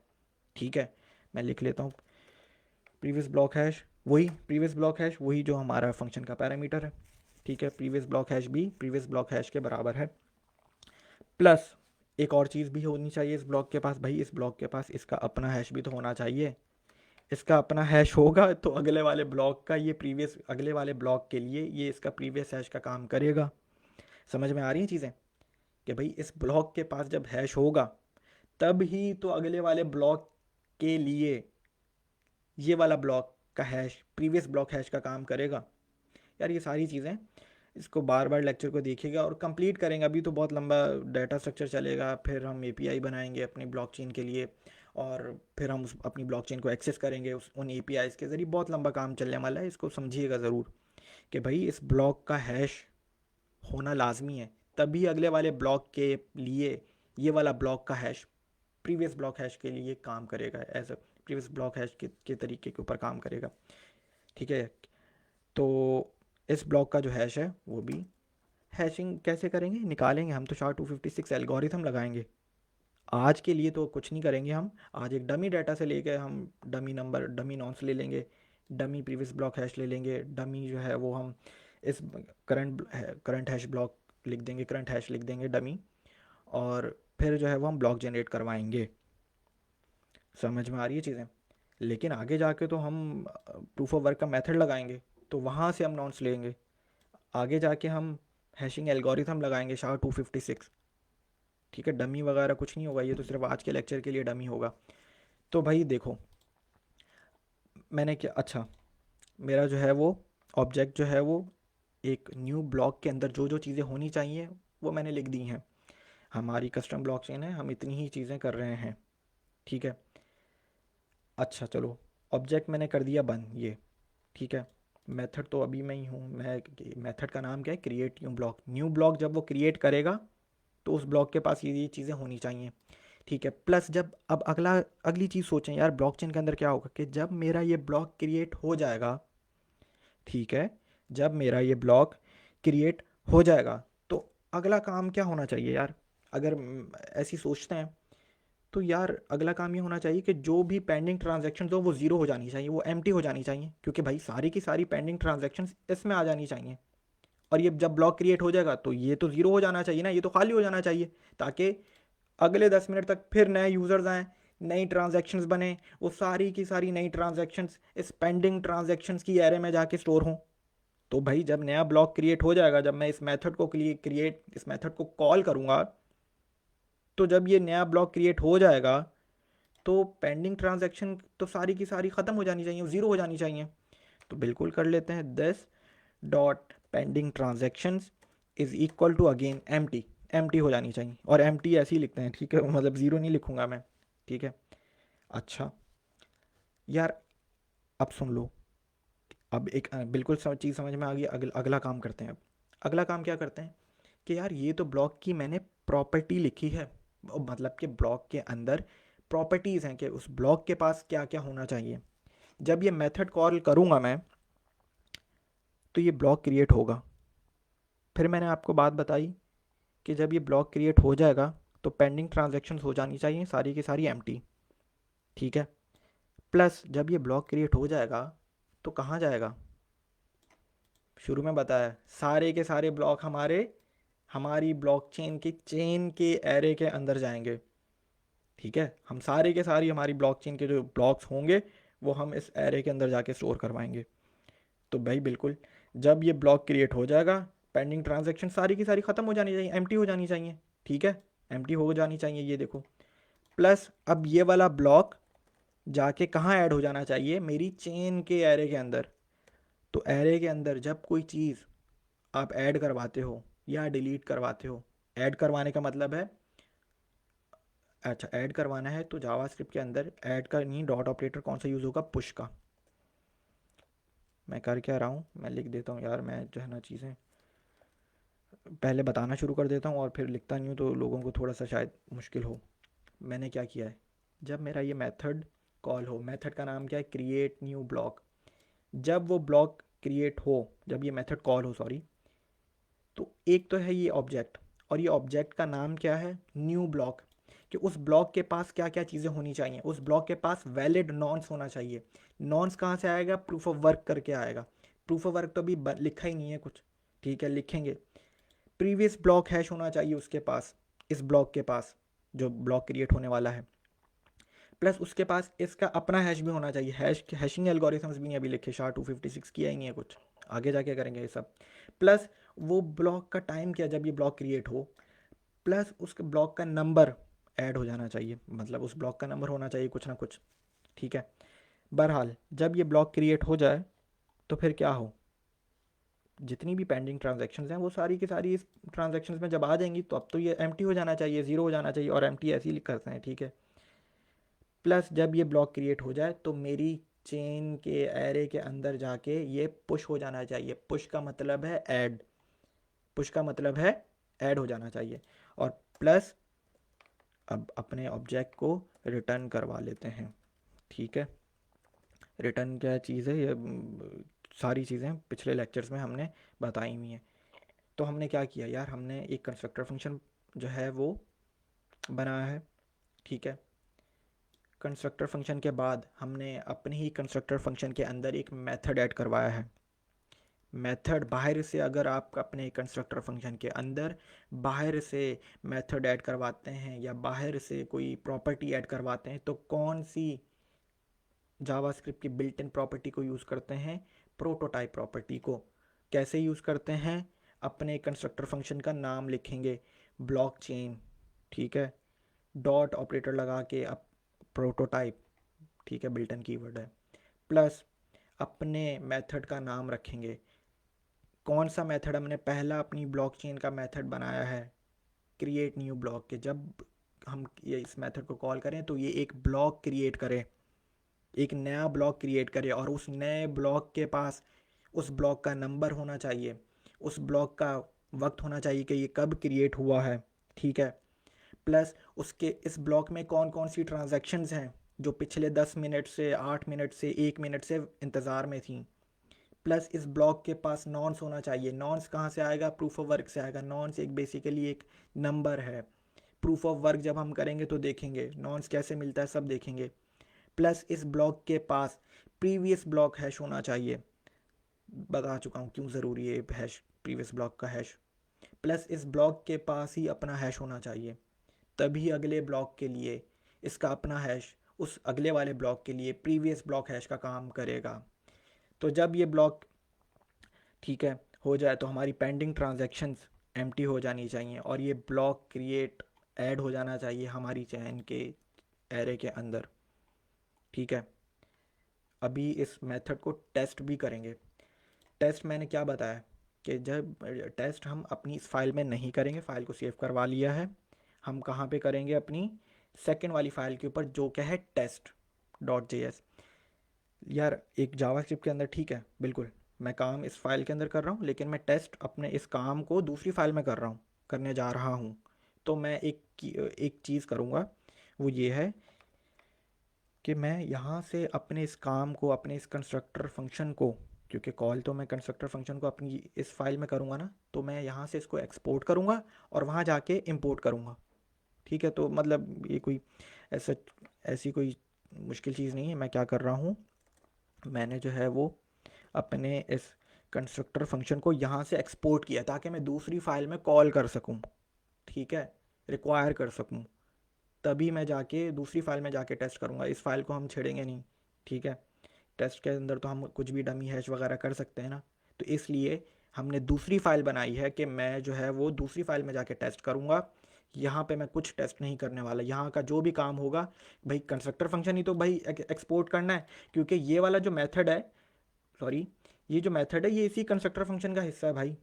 ठीक है। मैं लिख लेता हूँ, प्रीवियस ब्लॉक हैश वही जो हमारा फंक्शन का पैरामीटर है, ठीक है। प्रीवियस ब्लॉक हैश भी प्रीवियस ब्लॉक हैश के बराबर है, प्लस एक और चीज़ भी होनी चाहिए इस ब्लॉक के पास, भाई इस ब्लॉक के पास इसका अपना हैश भी तो होना चाहिए। इसका अपना हैश होगा तो अगले वाले ब्लॉक का ये प्रीवियस, अगले वाले ब्लॉक के लिए ये इसका प्रीवियस हैश का काम करेगा। समझ में आ रही हैं चीज़ें? कि भाई इस ब्लॉक के पास जब हैश होगा तब ही तो अगले वाले ब्लॉक के लिए ये वाला ब्लॉक का हैश प्रीवियस ब्लॉक हैश का काम करेगा। यार ये सारी चीज़ें इसको बार बार लेक्चर को देखिएगा और कंप्लीट करेंगे, अभी तो बहुत लंबा डाटा स्ट्रक्चर चलेगा, फिर हम एपीआई बनाएंगे अपनी ब्लॉकचेन के लिए और फिर हम अपनी ब्लॉकचेन को एक्सेस करेंगे उन एपीआईज़ के ज़रिए। बहुत लंबा काम चलने वाला है, इसको समझिएगा ज़रूर कि भाई इस ब्लॉक का हैश होना लाजमी है, तभी अगले वाले ब्लॉक के लिए ये वाला ब्लॉक का हैश प्रीवियस ब्लॉक हैश के लिए काम करेगा, as a previous block hash के तरीके के ऊपर काम करेगा, ठीक है। तो इस ब्लॉक का जो हैश है वो भी हैशिंग कैसे करेंगे, निकालेंगे हम तो SHA-256 एल्गोरिथम लगाएंगे। आज के लिए तो कुछ नहीं करेंगे हम, आज एक डमी डाटा से लेके हम डमी नंबर, डमी नॉन्स ले लेंगे, डमी प्रीवियस ब्लॉक हैश ले लेंगे, डमी जो है वो हम इस करंट हैश ब्लॉक लिख देंगे, करंट हैश लिख देंगे डमी, और फिर जो है वो हम ब्लॉक जनरेट करवाएंगे। समझ में आ रही है चीज़ें? लेकिन आगे जाके तो हम प्रूफ ऑफ वर्क का मेथड लगाएंगे, तो वहाँ से हम नॉन्स लेंगे, आगे जाके हम हैशिंग एल्गोरिथम लगाएंगे SHA-256, ठीक है। डमी वगैरह कुछ नहीं होगा, ये तो सिर्फ आज के लेक्चर के लिए डमी होगा। तो भाई देखो मैंने क्या, अच्छा मेरा जो है वो ऑब्जेक्ट जो है वो एक न्यू ब्लॉक के अंदर जो जो चीज़ें होनी चाहिए वो मैंने लिख दी हैं। हमारी कस्टम ब्लॉकचेन है, हम इतनी ही चीज़ें कर रहे हैं, ठीक है। अच्छा चलो, ऑब्जेक्ट मैंने कर दिया बंद ये, ठीक है। मेथड तो अभी मैं ही हूँ, मैं मेथड का नाम क्या है, create new block. New block जब वो क्रिएट करेगा तो उस ब्लॉक के पास ये चीज़ें होनी चाहिए, ठीक है। प्लस जब अब अगली चीज़ सोचें यार, ब्लॉकचेन के अंदर क्या होगा कि जब मेरा ये ब्लॉक क्रिएट हो जाएगा, ठीक है, जब मेरा ये ब्लॉक क्रिएट हो जाएगा तो अगला काम क्या होना चाहिए यार, अगर ऐसी सोचते हैं तो यार अगला काम ये होना चाहिए कि जो भी पेंडिंग ट्रांजैक्शंस हो वो ज़ीरो हो जानी चाहिए, वो एम्प्टी हो जानी चाहिए, क्योंकि भाई सारी की सारी पेंडिंग ट्रांजैक्शंस इसमें आ जानी चाहिए। और ये जब ब्लॉक क्रिएट हो जाएगा तो ये तो ज़ीरो हो जाना चाहिए ना, ये तो खाली हो जाना चाहिए, ताकि अगले 10 मिनट तक फिर नए यूज़र्स आएँ, नई ट्रांजैक्शंस बने, वो सारी की सारी नई ट्रांजैक्शंस इस पेंडिंग ट्रांजैक्शंस की एरे में जाके स्टोर हों। तो भाई जब नया ब्लॉक क्रिएट हो जाएगा, जब मैं इस मेथड को कॉल करूँगा, तो जब ये नया ब्लॉक क्रिएट हो जाएगा तो पेंडिंग ट्रांजैक्शन तो सारी की सारी ख़त्म हो जानी चाहिए, ज़ीरो हो जानी चाहिए। तो बिल्कुल कर लेते हैं, this dot pending transactions is equal to again empty हो जानी चाहिए, और एम्प्टी ऐसे ही लिखते हैं, ठीक है, मतलब ज़ीरो नहीं लिखूंगा मैं, ठीक है। अच्छा यार अब सुन लो, अब एक बिल्कुल चीज़ समझ में आ गई, अगला काम करते हैं। अब अगला काम क्या करते हैं कि यार ये तो ब्लॉक की मैंने प्रॉपर्टी लिखी है, मतलब कि ब्लॉक के अंदर प्रॉपर्टीज़ हैं कि उस ब्लॉक के पास क्या क्या होना चाहिए। जब ये मेथड कॉल करूँगा मैं तो ये ब्लॉक क्रिएट होगा। फिर मैंने आपको बात बताई कि जब ये ब्लॉक क्रिएट हो जाएगा तो पेंडिंग ट्रांजैक्शंस हो जानी चाहिए सारी की सारी एम्प्टी, ठीक है। प्लस जब ये ब्लॉक क्रिएट हो जाएगा तो कहाँ जाएगा, शुरू में बताया सारे के सारे ब्लॉक हमारी ब्लॉकचेन की चेन के एरे के अंदर जाएंगे, ठीक है। हम सारे के सारी हमारी ब्लॉकचेन के जो ब्लॉक्स होंगे वो हम इस एरे के अंदर जाके स्टोर करवाएंगे। तो भाई बिल्कुल जब ये ब्लॉक क्रिएट हो जाएगा पेंडिंग ट्रांजैक्शन सारी की सारी ख़त्म हो जानी चाहिए, एम्प्टी हो जानी चाहिए, ठीक है। एम्प्टी हो जानी चाहिए, ये देखो। प्लस अब ये वाला ब्लॉक जाके कहाँ ऐड हो जाना चाहिए, मेरी चेन के एरे के अंदर। तो एरे के अंदर जब कोई चीज़ आप ऐड करवाते हो या डिलीट करवाते हो, ऐड करवाने का मतलब है, अच्छा ऐड करवाना है तो जावास्क्रिप्ट के अंदर ऐड का नहीं, डॉट ऑपरेटर कौन सा यूज़ होगा, पुश का। मैं कर क्या रहा हूँ, मैं लिख देता हूँ यार, मैं जो है ना चीज़ें पहले बताना शुरू कर देता हूँ और फिर लिखता नहीं हूँ तो लोगों को थोड़ा सा शायद मुश्किल हो। मैंने क्या किया है, जब मेरा ये मेथड कॉल हो, मेथड का नाम क्या है, क्रिएट न्यू ब्लॉक। जब वो ब्लॉक क्रिएट हो, जब ये मेथड कॉल हो सॉरी, तो एक तो है ये ऑब्जेक्ट, और ये ऑब्जेक्ट का नाम क्या है, न्यू ब्लॉक। कि उस ब्लॉक के पास क्या क्या चीज़ें होनी चाहिए, उस ब्लॉक के पास वैलिड नॉन्स होना चाहिए। नॉन्स कहाँ से आएगा, प्रूफ ऑफ वर्क करके आएगा। प्रूफ ऑफ वर्क तो अभी लिखा ही नहीं है कुछ, ठीक है लिखेंगे। प्रीवियस ब्लॉक हैश होना चाहिए उसके पास, इस ब्लॉक के पास जो ब्लॉक क्रिएट होने वाला है। प्लस उसके पास इसका अपना हैश भी होना चाहिए। हैशिंग एल्गोरिथम्स भी नहीं अभी लिखे, SHA-256 किया ही नहीं है कुछ, आगे जाके करेंगे ये सब। प्लस वो ब्लॉक का टाइम क्या जब ये ब्लॉक क्रिएट हो, प्लस उसके ब्लॉक का नंबर ऐड हो जाना चाहिए, मतलब उस ब्लॉक का नंबर होना चाहिए कुछ ना कुछ, ठीक है। बहरहाल जब ये ब्लॉक क्रिएट हो जाए तो फिर क्या हो, जितनी भी पेंडिंग ट्रांजेक्शन्स हैं वो सारी की सारी इस ट्रांजेक्शन्स में जब आ जाएंगी तो अब तो ये एम्प्टी हो जाना चाहिए, ज़ीरो हो जाना चाहिए, और एम्प्टी ऐसे ही करते हैं, ठीक है। प्लस जब ये ब्लॉक क्रिएट हो जाए तो मेरी चेन के एरे के अंदर जाके ये पुश हो जाना चाहिए। पुश का मतलब है ऐड, पुश का मतलब है ऐड हो जाना चाहिए। और प्लस अब अपने ऑब्जेक्ट को रिटर्न करवा लेते हैं, ठीक है। रिटर्न क्या चीज़ है, ये सारी चीज़ें पिछले लेक्चर्स में हमने बताई हुई हैं। तो हमने क्या किया यार, हमने एक कंस्ट्रक्टर फंक्शन जो है वो बनाया है, ठीक है। कंस्ट्रक्टर फंक्शन के बाद हमने अपने ही कंस्ट्रक्टर फंक्शन के अंदर एक मेथड ऐड करवाया है। मेथड बाहर से, अगर आप अपने कंस्ट्रक्टर फंक्शन के अंदर बाहर से मेथड ऐड करवाते हैं या बाहर से कोई प्रॉपर्टी ऐड करवाते हैं तो कौन सी जावास्क्रिप्ट की बिल्ट इन प्रॉपर्टी को यूज़ करते हैं, प्रोटोटाइप प्रॉपर्टी को। कैसे यूज़ करते हैं, अपने कंस्ट्रक्टर फंक्शन का नाम लिखेंगे ब्लॉक चेन, ठीक है, डॉट ऑपरेटर लगा के अब प्रोटोटाइप, ठीक है, बिल्ट इन कीवर्ड है। प्लस अपने मेथड का नाम रखेंगे, कौन सा मेथड हमने पहला अपनी ब्लॉकचेन का मेथड बनाया है, क्रिएट न्यू ब्लॉक के। जब हम ये इस मेथड को कॉल करें तो ये एक ब्लॉक क्रिएट करे, एक नया ब्लॉक क्रिएट करे, और उस नए ब्लॉक के पास उस ब्लॉक का नंबर होना चाहिए, उस ब्लॉक का वक्त होना चाहिए कि ये कब क्रिएट हुआ है, ठीक है। प्लस उसके इस ब्लॉक में कौन कौन सी ट्रांजैक्शंस हैं जो पिछले 10 मिनट से 8 मिनट से 1 मिनट से इंतज़ार में थी। प्लस इस ब्लॉक के पास नॉन्स होना चाहिए। नॉन्स कहाँ से आएगा, प्रूफ ऑफ वर्क से आएगा। नॉन्स एक बेसिकली एक नंबर है। प्रूफ ऑफ वर्क जब हम करेंगे तो देखेंगे नॉन्स कैसे मिलता है, सब देखेंगे। प्लस इस ब्लॉक के पास प्रीवियस ब्लॉक हैश होना चाहिए, बता चुका हूँ क्यों ज़रूरी है हैश, प्रीवियस ब्लॉक का हैश। प्लस इस ब्लॉक के पास ही अपना हैश होना चाहिए, तभी अगले ब्लॉक के लिए इसका अपना हैश उस अगले वाले ब्लॉक के लिए प्रीवियस ब्लॉक हैश का काम करेगा। तो जब ये ब्लॉक ठीक है हो जाए तो हमारी पेंडिंग ट्रांजैक्शंस एम्प्टी हो जानी चाहिए और ये ब्लॉक क्रिएट ऐड हो जाना चाहिए हमारी चेन के एरे के अंदर, ठीक है। अभी इस मेथड को टेस्ट भी करेंगे। टेस्ट मैंने क्या बताया कि जब टेस्ट हम अपनी इस फाइल में नहीं करेंगे, फाइल को सेव करवा लिया है, हम कहाँ पे करेंगे, अपनी सेकेंड वाली फाइल के ऊपर जो क्या है test.js। यार एक जावास्क्रिप्ट के अंदर, ठीक है बिल्कुल, मैं काम इस फाइल के अंदर कर रहा हूँ लेकिन मैं टेस्ट अपने इस काम को दूसरी फाइल में कर रहा हूँ, करने जा रहा हूँ। तो मैं एक चीज़ करूँगा, वो ये है कि मैं यहाँ से अपने इस काम को, अपने इस कंस्ट्रक्टर फंक्शन को, क्योंकि कॉल तो मैं कंस्ट्रक्टर फंक्शन को अपनी इस फाइल में करूँगा ना, तो मैं यहाँ से इसको एक्सपोर्ट करूँगा और वहाँ जाके इंपोर्ट करूँगा, ठीक है। तो मतलब ये कोई ऐसा ऐसी कोई मुश्किल चीज़ नहीं है। मैं क्या कर रहा हूँ, मैंने जो है वो अपने इस कंस्ट्रक्टर फंक्शन को यहाँ से एक्सपोर्ट किया ताकि मैं दूसरी फाइल में कॉल कर सकूँ, ठीक है, रिक्वायर कर सकूँ। तभी मैं जाके दूसरी फाइल में जाके टेस्ट करूँगा, इस फाइल को हम छेड़ेंगे नहीं, ठीक है। टेस्ट के अंदर तो हम कुछ भी डमी हैश वगैरह कर सकते हैं ना, तो इसलिए हमने दूसरी फाइल बनाई है कि मैं जो है वो दूसरी फाइल में जाके टेस्ट करूँगा यहाँ पे मैं कुछ टेस्ट नहीं करने वाला। यहाँ का जो भी काम होगा भाई, कंस्ट्रक्टर फंक्शन ही तो भाई एक्सपोर्ट करना है, क्योंकि ये वाला जो मेथड है, सॉरी, ये जो मेथड है ये इसी कंस्ट्रक्टर फंक्शन का हिस्सा है भाई।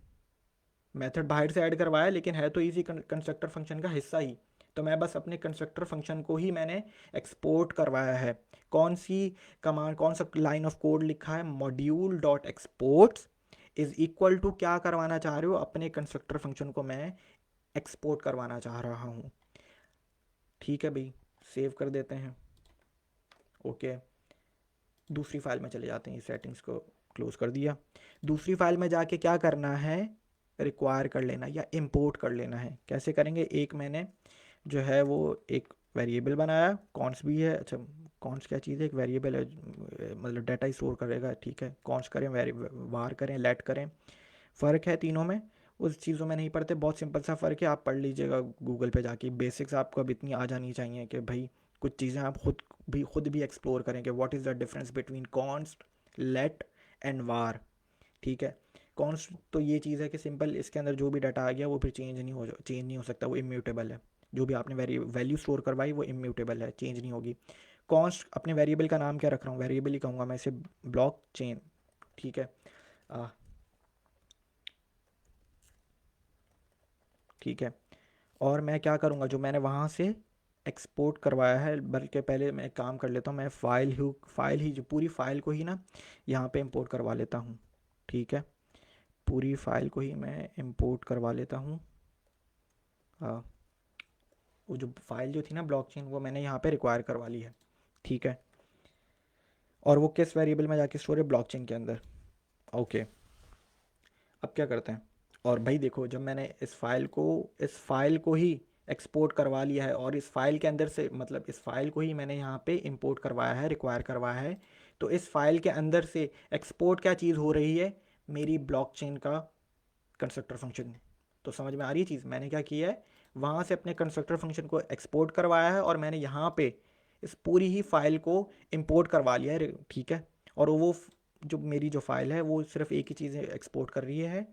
मेथड बाहर से ऐड करवाया लेकिन है तो इसी कंस्ट्रक्टर फंक्शन का हिस्सा ही। तो मैं बस अपने कंस्ट्रक्टर फंक्शन को ही मैंने एक्सपोर्ट करवाया है। कौन सी कमांड, कौन सा लाइन ऑफ कोड लिखा है, module dot exports is equal to क्या करवाना चाह रहे हो, अपने कंस्ट्रक्टर फंक्शन को मैं एक्सपोर्ट करवाना चाह रहा हूँ। ठीक है भाई, सेव कर देते हैं। ओके, दूसरी फाइल में चले जाते हैं, सेटिंग्स को क्लोज कर दिया। दूसरी फाइल में जाके क्या करना है, रिक्वायर कर लेना या इंपोर्ट कर लेना है। कैसे करेंगे, एक मैंने जो है वो एक वेरिएबल बनाया, कॉन्स भी है। अच्छा, कॉन्स क्या चीज़ है, एक वेरिएबल है, मतलब डाटा स्टोर करेगा। ठीक है, कॉन्स करें, वार करें, लेट करें, फ़र्क है तीनों में। उस चीज़ों में नहीं पढ़ते, बहुत सिंपल सा फ़र्क है, आप पढ़ लीजिएगा गूगल पे जाके। बेसिक्स आपको अब इतनी आ जानी चाहिए कि भाई कुछ चीज़ें आप खुद भी एक्सप्लोर करें कि what is the difference between const, let and var. ठीक है, कॉन्स्ट तो ये चीज़ है कि सिंपल इसके अंदर जो भी डाटा आ गया वो फिर चेंज नहीं हो सकता, वो इम्यूटेबल है। जो भी आपने वैल्यू स्टोर करवाई वो इम्यूटेबल है, चेंज नहीं होगी। कॉन्स्ट, अपने वेरिएबल का नाम क्या रख रहा हूँ, वेरिएबल ही कहूँगा मैं इसे, ब्लॉक चेन। ठीक है, ठीक है। और मैं क्या करूँगा, जो मैंने वहाँ से एक्सपोर्ट करवाया है, बल्कि पहले मैं एक काम कर लेता हूँ, मैं फाइल ही जो पूरी फाइल को ही ना यहाँ पे इंपोर्ट करवा लेता हूँ। ठीक है, पूरी फाइल को ही मैं इंपोर्ट करवा लेता हूँ। हाँ, वो जो फाइल जो थी ना ब्लॉकचेन, वो मैंने यहाँ पे रिक्वायर करवा ली है। ठीक है, और वो किस वेरिएबल में जाके स्टोर है, ब्लॉकचेन के अंदर। ओके, अब क्या करते हैं, और भाई देखो, जब मैंने इस फाइल को ही एक्सपोर्ट करवा लिया है, और इस फाइल के अंदर से, मतलब इस फाइल को ही मैंने यहाँ पे इंपोर्ट करवाया है, रिक्वायर करवाया है, तो इस फाइल के अंदर से एक्सपोर्ट क्या चीज़ हो रही है, मेरी ब्लॉकचेन का कंस्ट्रक्टर फंक्शन। तो समझ में आ रही है चीज़, मैंने क्या किया है, वहाँ से अपने कंस्ट्रक्टर फंक्शन को एक्सपोर्ट करवाया है, और मैंने यहाँ पे इस पूरी ही फाइल को इंपोर्ट करवा लिया है। ठीक है, और वो जो मेरी जो फाइल है वो सिर्फ एक ही चीज़ एक्सपोर्ट कर रही है,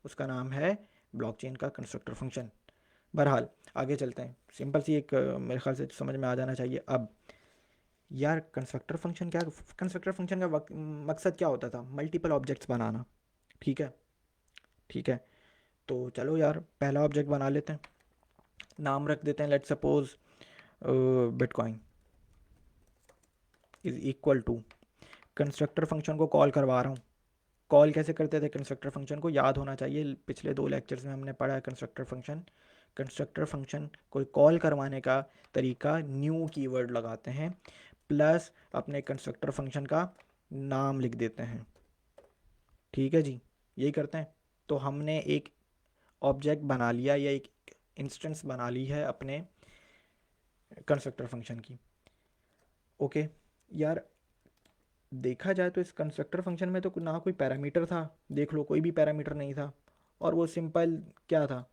उसका नाम है ब्लॉकचेन का कंस्ट्रक्टर फंक्शन। बहरहाल आगे चलते हैं, सिंपल सी एक मेरे ख्याल से समझ में आ जाना चाहिए अब। यार कंस्ट्रक्टर फंक्शन क्या, कंस्ट्रक्टर फंक्शन का मकसद क्या होता था, मल्टीपल ऑब्जेक्ट्स बनाना। ठीक है, ठीक है, तो चलो यार पहला ऑब्जेक्ट बना लेते हैं, नाम रख देते हैं, let suppose bitcoin is equal to, constructor function को कॉल करवा रहा हूँ। कॉल कैसे करते थे कंस्ट्रक्टर फंक्शन को, याद होना चाहिए, पिछले 2 लेक्चर्स में हमने पढ़ा है कंस्ट्रक्टर फंक्शन। कंस्ट्रक्टर फंक्शन को कॉल करवाने का तरीका, न्यू कीवर्ड लगाते हैं, प्लस अपने कंस्ट्रक्टर फंक्शन का नाम लिख देते हैं। ठीक है जी, यही करते हैं। तो हमने एक ऑब्जेक्ट बना लिया, या एक इंस्टेंस बना ली है अपने कंस्ट्रक्टर फंक्शन की। ओके यार, देखा जाए तो इस कंस्ट्रक्टर फंक्शन में तो ना कोई पैरामीटर था, देख लो कोई भी पैरामीटर नहीं था, और वो सिंपल क्या था,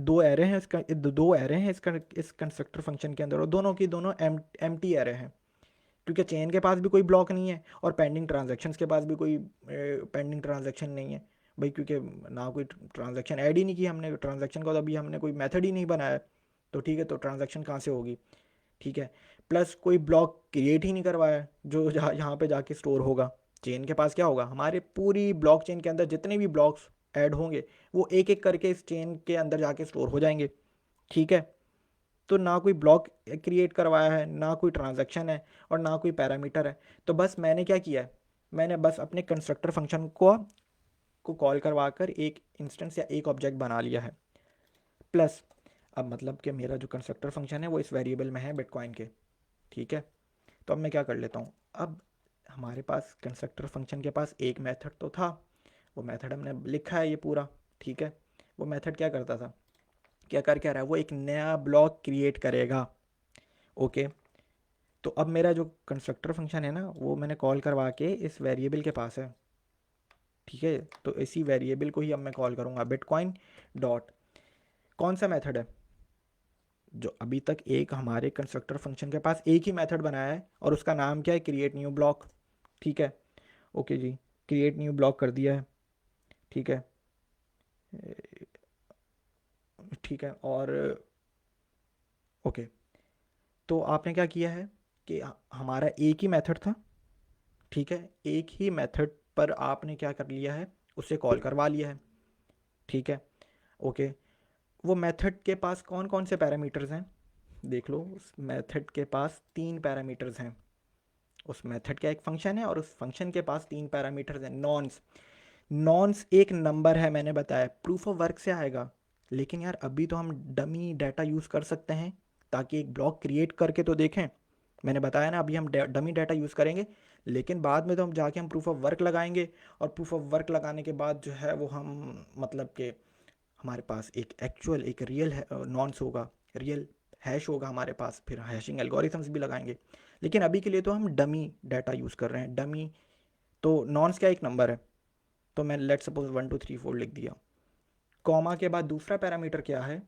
दो एरे हैं इसका, दो एरे हैं इस कंस्ट्रक्टर फंक्शन के अंदर, और दोनों की दोनों एम्प्टी एरे हैं, क्योंकि चेन के पास भी कोई ब्लॉक नहीं है, और पेंडिंग ट्रांजैक्शंस के पास भी कोई पेंडिंग ट्रांजैक्शन नहीं है भाई, क्योंकि ना कोई ट्रांजैक्शन ऐड ही नहीं की हमने, ट्रांजैक्शन का तो अभी हमने कोई मेथड ही नहीं बनाया। तो ठीक है, तो ट्रांजैक्शन कहाँ से होगी। ठीक है, प्लस कोई ब्लॉक क्रिएट ही नहीं करवाया जो जहाँ यहाँ पे जाके स्टोर होगा। चेन के पास क्या होगा, हमारे पूरी ब्लॉक चेन के अंदर जितने भी ब्लॉक्स ऐड होंगे वो एक एक करके इस चेन के अंदर जाके स्टोर हो जाएंगे। ठीक है, तो ना कोई ब्लॉक क्रिएट करवाया है, ना कोई ट्रांजैक्शन है, और ना कोई पैरामीटर है। तो बस मैंने क्या किया है, मैंने बस अपने कंस्ट्रक्टर फंक्शन को कॉल करवा कर एक इंस्टेंस या एक ऑब्जेक्ट बना लिया है। प्लस अब मतलब कि मेरा जो कंस्ट्रक्टर फंक्शन है वो इस वेरिएबल में है बिटकॉइन के। ठीक है, तो अब मैं क्या कर लेता हूँ, अब हमारे पास कंस्ट्रक्टर फंक्शन के पास एक मेथड तो था, वो मेथड हमने लिखा है ये पूरा। ठीक है, वो मेथड क्या करता था, क्या रहा है, वो एक नया ब्लॉक क्रिएट करेगा। ओके, तो अब मेरा जो कंस्ट्रक्टर फंक्शन है ना, वो मैंने कॉल करवा के इस वेरिएबल के पास है। ठीक है, तो इसी वेरिएबल को ही अब मैं कॉल करूँगा, बिटकॉइन डॉट, कौन सा मेथड है, जो अभी तक एक हमारे कंस्ट्रक्टर फंक्शन के पास एक ही मेथड बनाया है, और उसका नाम क्या है, क्रिएट न्यू ब्लॉक। ठीक है, ओके जी, क्रिएट न्यू ब्लॉक कर दिया है। ठीक है, ठीक है। और ओके, तो आपने क्या किया है कि हमारा एक ही मेथड था, ठीक है, एक ही मेथड पर आपने क्या कर लिया है, उससे कॉल करवा लिया है, ठीक है। ओके, वो मेथड के पास कौन कौन से पैरामीटर्स हैं, देख लो। उस मेथड के पास 3 पैरामीटर्स हैं। उस मेथड का एक फंक्शन है और उस फंक्शन के पास 3 पैरामीटर्स हैं। नॉन्स, नॉन्स एक नंबर है, मैंने बताया प्रूफ ऑफ वर्क से आएगा। लेकिन यार अभी तो हम डमी डाटा यूज़ कर सकते हैं, ताकि एक ब्लॉक क्रिएट करके तो देखें। मैंने बताया ना, अभी हम डमी डाटा यूज़ करेंगे, लेकिन बाद में तो हम जाके हम प्रूफ ऑफ वर्क लगाएंगे। और प्रूफ ऑफ वर्क लगाने के बाद जो है वो हम मतलब कि हमारे पास एक एक्चुअल एक रियल नॉन्स होगा, रियल हैश होगा हमारे पास, फिर हैशिंग एल्गोरिथम्स भी लगाएंगे। लेकिन अभी के लिए तो हम डमी डाटा यूज़ कर रहे हैं। डमी तो नॉन्स क्या एक नंबर है, तो मैं लेट सपोज 1 2 3 4 लिख दिया। कॉमा के बाद दूसरा पैरामीटर क्या है,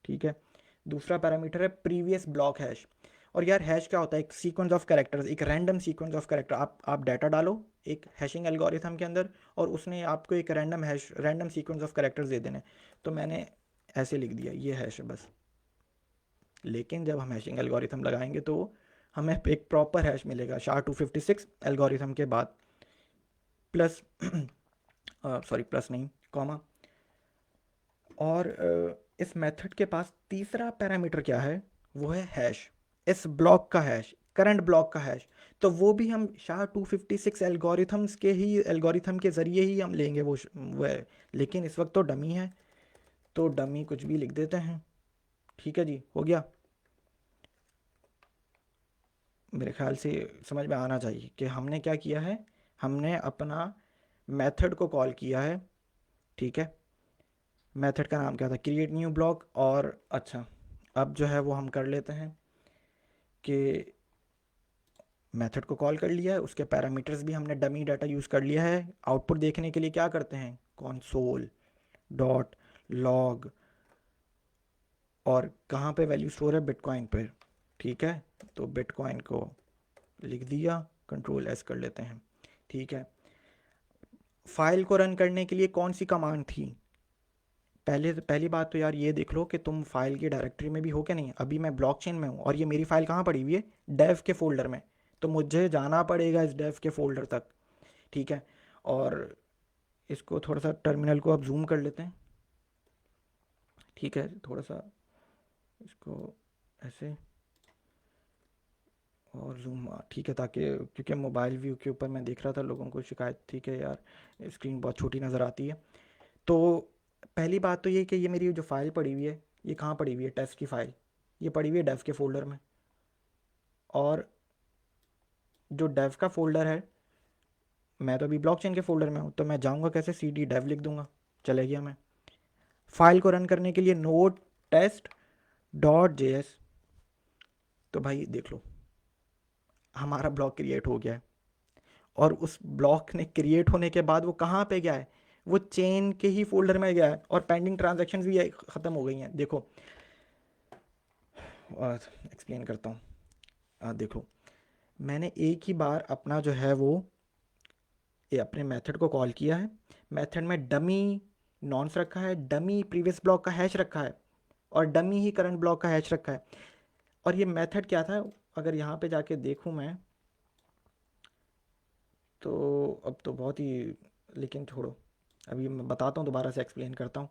ठीक है, दूसरा पैरामीटर है प्रीवियस ब्लॉक हैश। और यार हैश क्या होता है, एक सीक्वेंस ऑफ कैरेक्टर्स, एक रैंडम सीक्वेंस ऑफ कैरेक्टर। आप डाटा डालो एक हैशिंग एल्गोरिथम के अंदर, और उसने आपको एक random hash, random sequence of characters दे देने। तो मैंने ऐसे लिख दिया, ये हैश है बस। लेकिन जब हम हैशिंग एल्गोरिथम लगाएंगे तो हमें एक प्रॉपर हैश मिलेगा SHA-256 एल्गोरिथम के बाद, प्लस सॉरी प्लस नहीं, कॉमा। और इस मेथड के पास तीसरा पैरामीटर क्या है, वो है हैश, इस ब्लॉक का हैश, करंट ब्लॉक का हैश। तो वो भी हम SHA-256 एल्गोरिथम्स के ही एल्गोरिथम के ज़रिए ही हम लेंगे, वो है। लेकिन इस वक्त तो डमी है, तो डमी कुछ भी लिख देते हैं। ठीक है जी, हो गया। मेरे ख्याल से समझ में आना चाहिए कि हमने क्या किया है, हमने अपना मेथड को कॉल किया है, ठीक है। मेथड का नाम क्या था, क्रिएट न्यू ब्लॉक। और अच्छा, अब जो है वो हम कर लेते हैं कि मेथड को कॉल कर लिया है, उसके पैरामीटर्स भी हमने डमी डाटा यूज़ कर लिया है। आउटपुट देखने के लिए क्या करते हैं, console डॉट लॉग, और कहाँ पे वैल्यू स्टोर है, बिटकॉइन पर, ठीक है। तो बिटकॉइन को लिख दिया, कंट्रोल एस कर लेते हैं, ठीक है। फाइल को रन करने के लिए कौन सी कमांड थी, पहली बात तो यार ये देख लो कि तुम फाइल की डायरेक्टरी में भी हो क्या नहीं। अभी मैं ब्लॉकचेन में हूँ और ये मेरी फाइल कहाँ पड़ी हुई है, डेव के फोल्डर में। तो मुझे जाना पड़ेगा इस डेव के फोल्डर तक, ठीक है। और इसको थोड़ा सा टर्मिनल को अब जूम कर लेते हैं, ठीक है, थोड़ा सा इसको ऐसे और जूम, ठीक है, ताकि क्योंकि मोबाइल व्यू के ऊपर मैं देख रहा था लोगों को शिकायत थी कि यार स्क्रीन बहुत छोटी नज़र आती है। तो पहली बात तो ये कि ये मेरी जो फाइल पड़ी हुई है, ये कहाँ पड़ी हुई है, टेस्ट की फाइल, ये पड़ी हुई है डेव के फोल्डर में। और जो डेव का फोल्डर है, मैं तो अभी ब्लॉकचेन के फोल्डर में हूँ, तो मैं जाऊँगा कैसे, cd dev लिख दूंगा, चले गया मैं। फाइल को रन करने के लिए नोड टेस्ट डॉट जेएस, तो भाई देख लो हमारा ब्लॉक क्रिएट हो गया है। और उस ब्लॉक ने क्रिएट होने के बाद वो कहाँ पे गया है, वो चेन के ही फोल्डर में गया है। और पेंडिंग ट्रांजेक्शन भी ख़त्म हो गई हैं, देखो एक्सप्लेन करता हूँ। देखो, मैंने एक ही बार अपना जो है वो ये अपने मेथड को कॉल किया है। मेथड में डमी नॉन्स रखा है, डमी प्रीवियस ब्लॉक का हैश रखा है, और डमी ही करंट ब्लॉक का हैश रखा है। और ये मेथड क्या था, अगर यहाँ पे जाके देखूँ मैं, तो अब तो बहुत ही, लेकिन छोड़ो, अभी मैं बताता हूँ, दोबारा से एक्सप्लेन करता हूँ।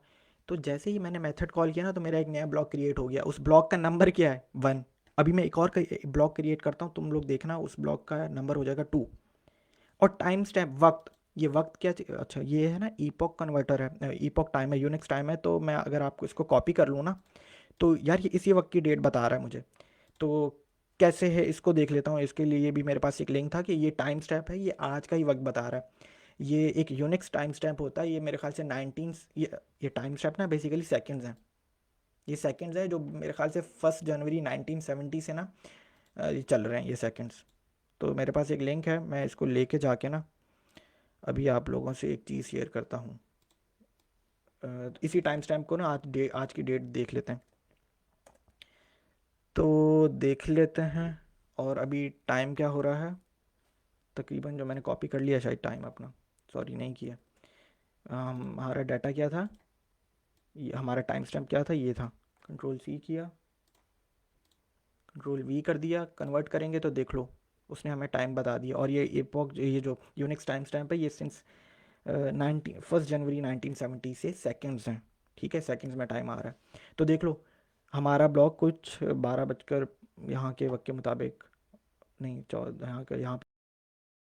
तो जैसे ही मैंने मेथड कॉल किया ना, तो मेरा एक नया ब्लॉक क्रिएट हो गया। उस ब्लॉक का नंबर क्या है, 1। अभी मैं एक और ब्लॉक क्रिएट करता हूँ, तुम लोग देखना, उस ब्लॉक का नंबर हो जाएगा 2। और टाइम स्टैम्प वक्त, ये वक्त क्या, अच्छा ये है ना ईपॉक कन्वर्टर है, ईपॉक टाइम है, यूनिक्स टाइम है। तो मैं अगर आपको इसको कॉपी कर लूँ ना, तो यार ये इसी वक्त की डेट बता रहा है मुझे। तो कैसे है इसको देख लेता हूँ। इसके लिए भी मेरे पास एक लिंक था कि ये टाइम स्टैम्प है, ये आज का ही वक्त बता रहा है। ये एक यूनिक्स टाइम स्टैम्प होता है, ये मेरे ख्याल से 19, ये टाइम स्टैम्प ना बेसिकली सेकंड्स हैं। ये सेकंड्स है जो मेरे ख्याल से 1 जनवरी 1970 से ना ये चल रहे हैं ये सेकंड्स। तो मेरे पास एक लिंक है, मैं इसको लेके जाके ना अभी आप लोगों से एक चीज़ शेयर करता हूँ। इसी टाइम स्टैम्प को ना आज की डेट देख लेते हैं, तो देख लेते हैं। और अभी टाइम क्या हो रहा है, तकरीबन जो मैंने कॉपी कर लिया शायद टाइम अपना, सॉरी नहीं किया। हमारा डाटा क्या था, ये हमारा टाइम स्टैम्प क्या था, ये था। कंट्रोल सी किया, कंट्रोल वी कर दिया, कन्वर्ट करेंगे तो देख लो उसने हमें टाइम बता दिया। और ये एपॉक, ये जो यूनिक्स टाइम स्टैम्प है, ये सिंस 1 जनवरी 1970 से सेकंड्स हैं। ठीक है, सेकंड्स में टाइम आ रहा है। तो देख लो हमारा ब्लॉक कुछ 12 बजकर यहाँ के वक्त के मुताबिक, नहीं 14, यहाँ का यहाँ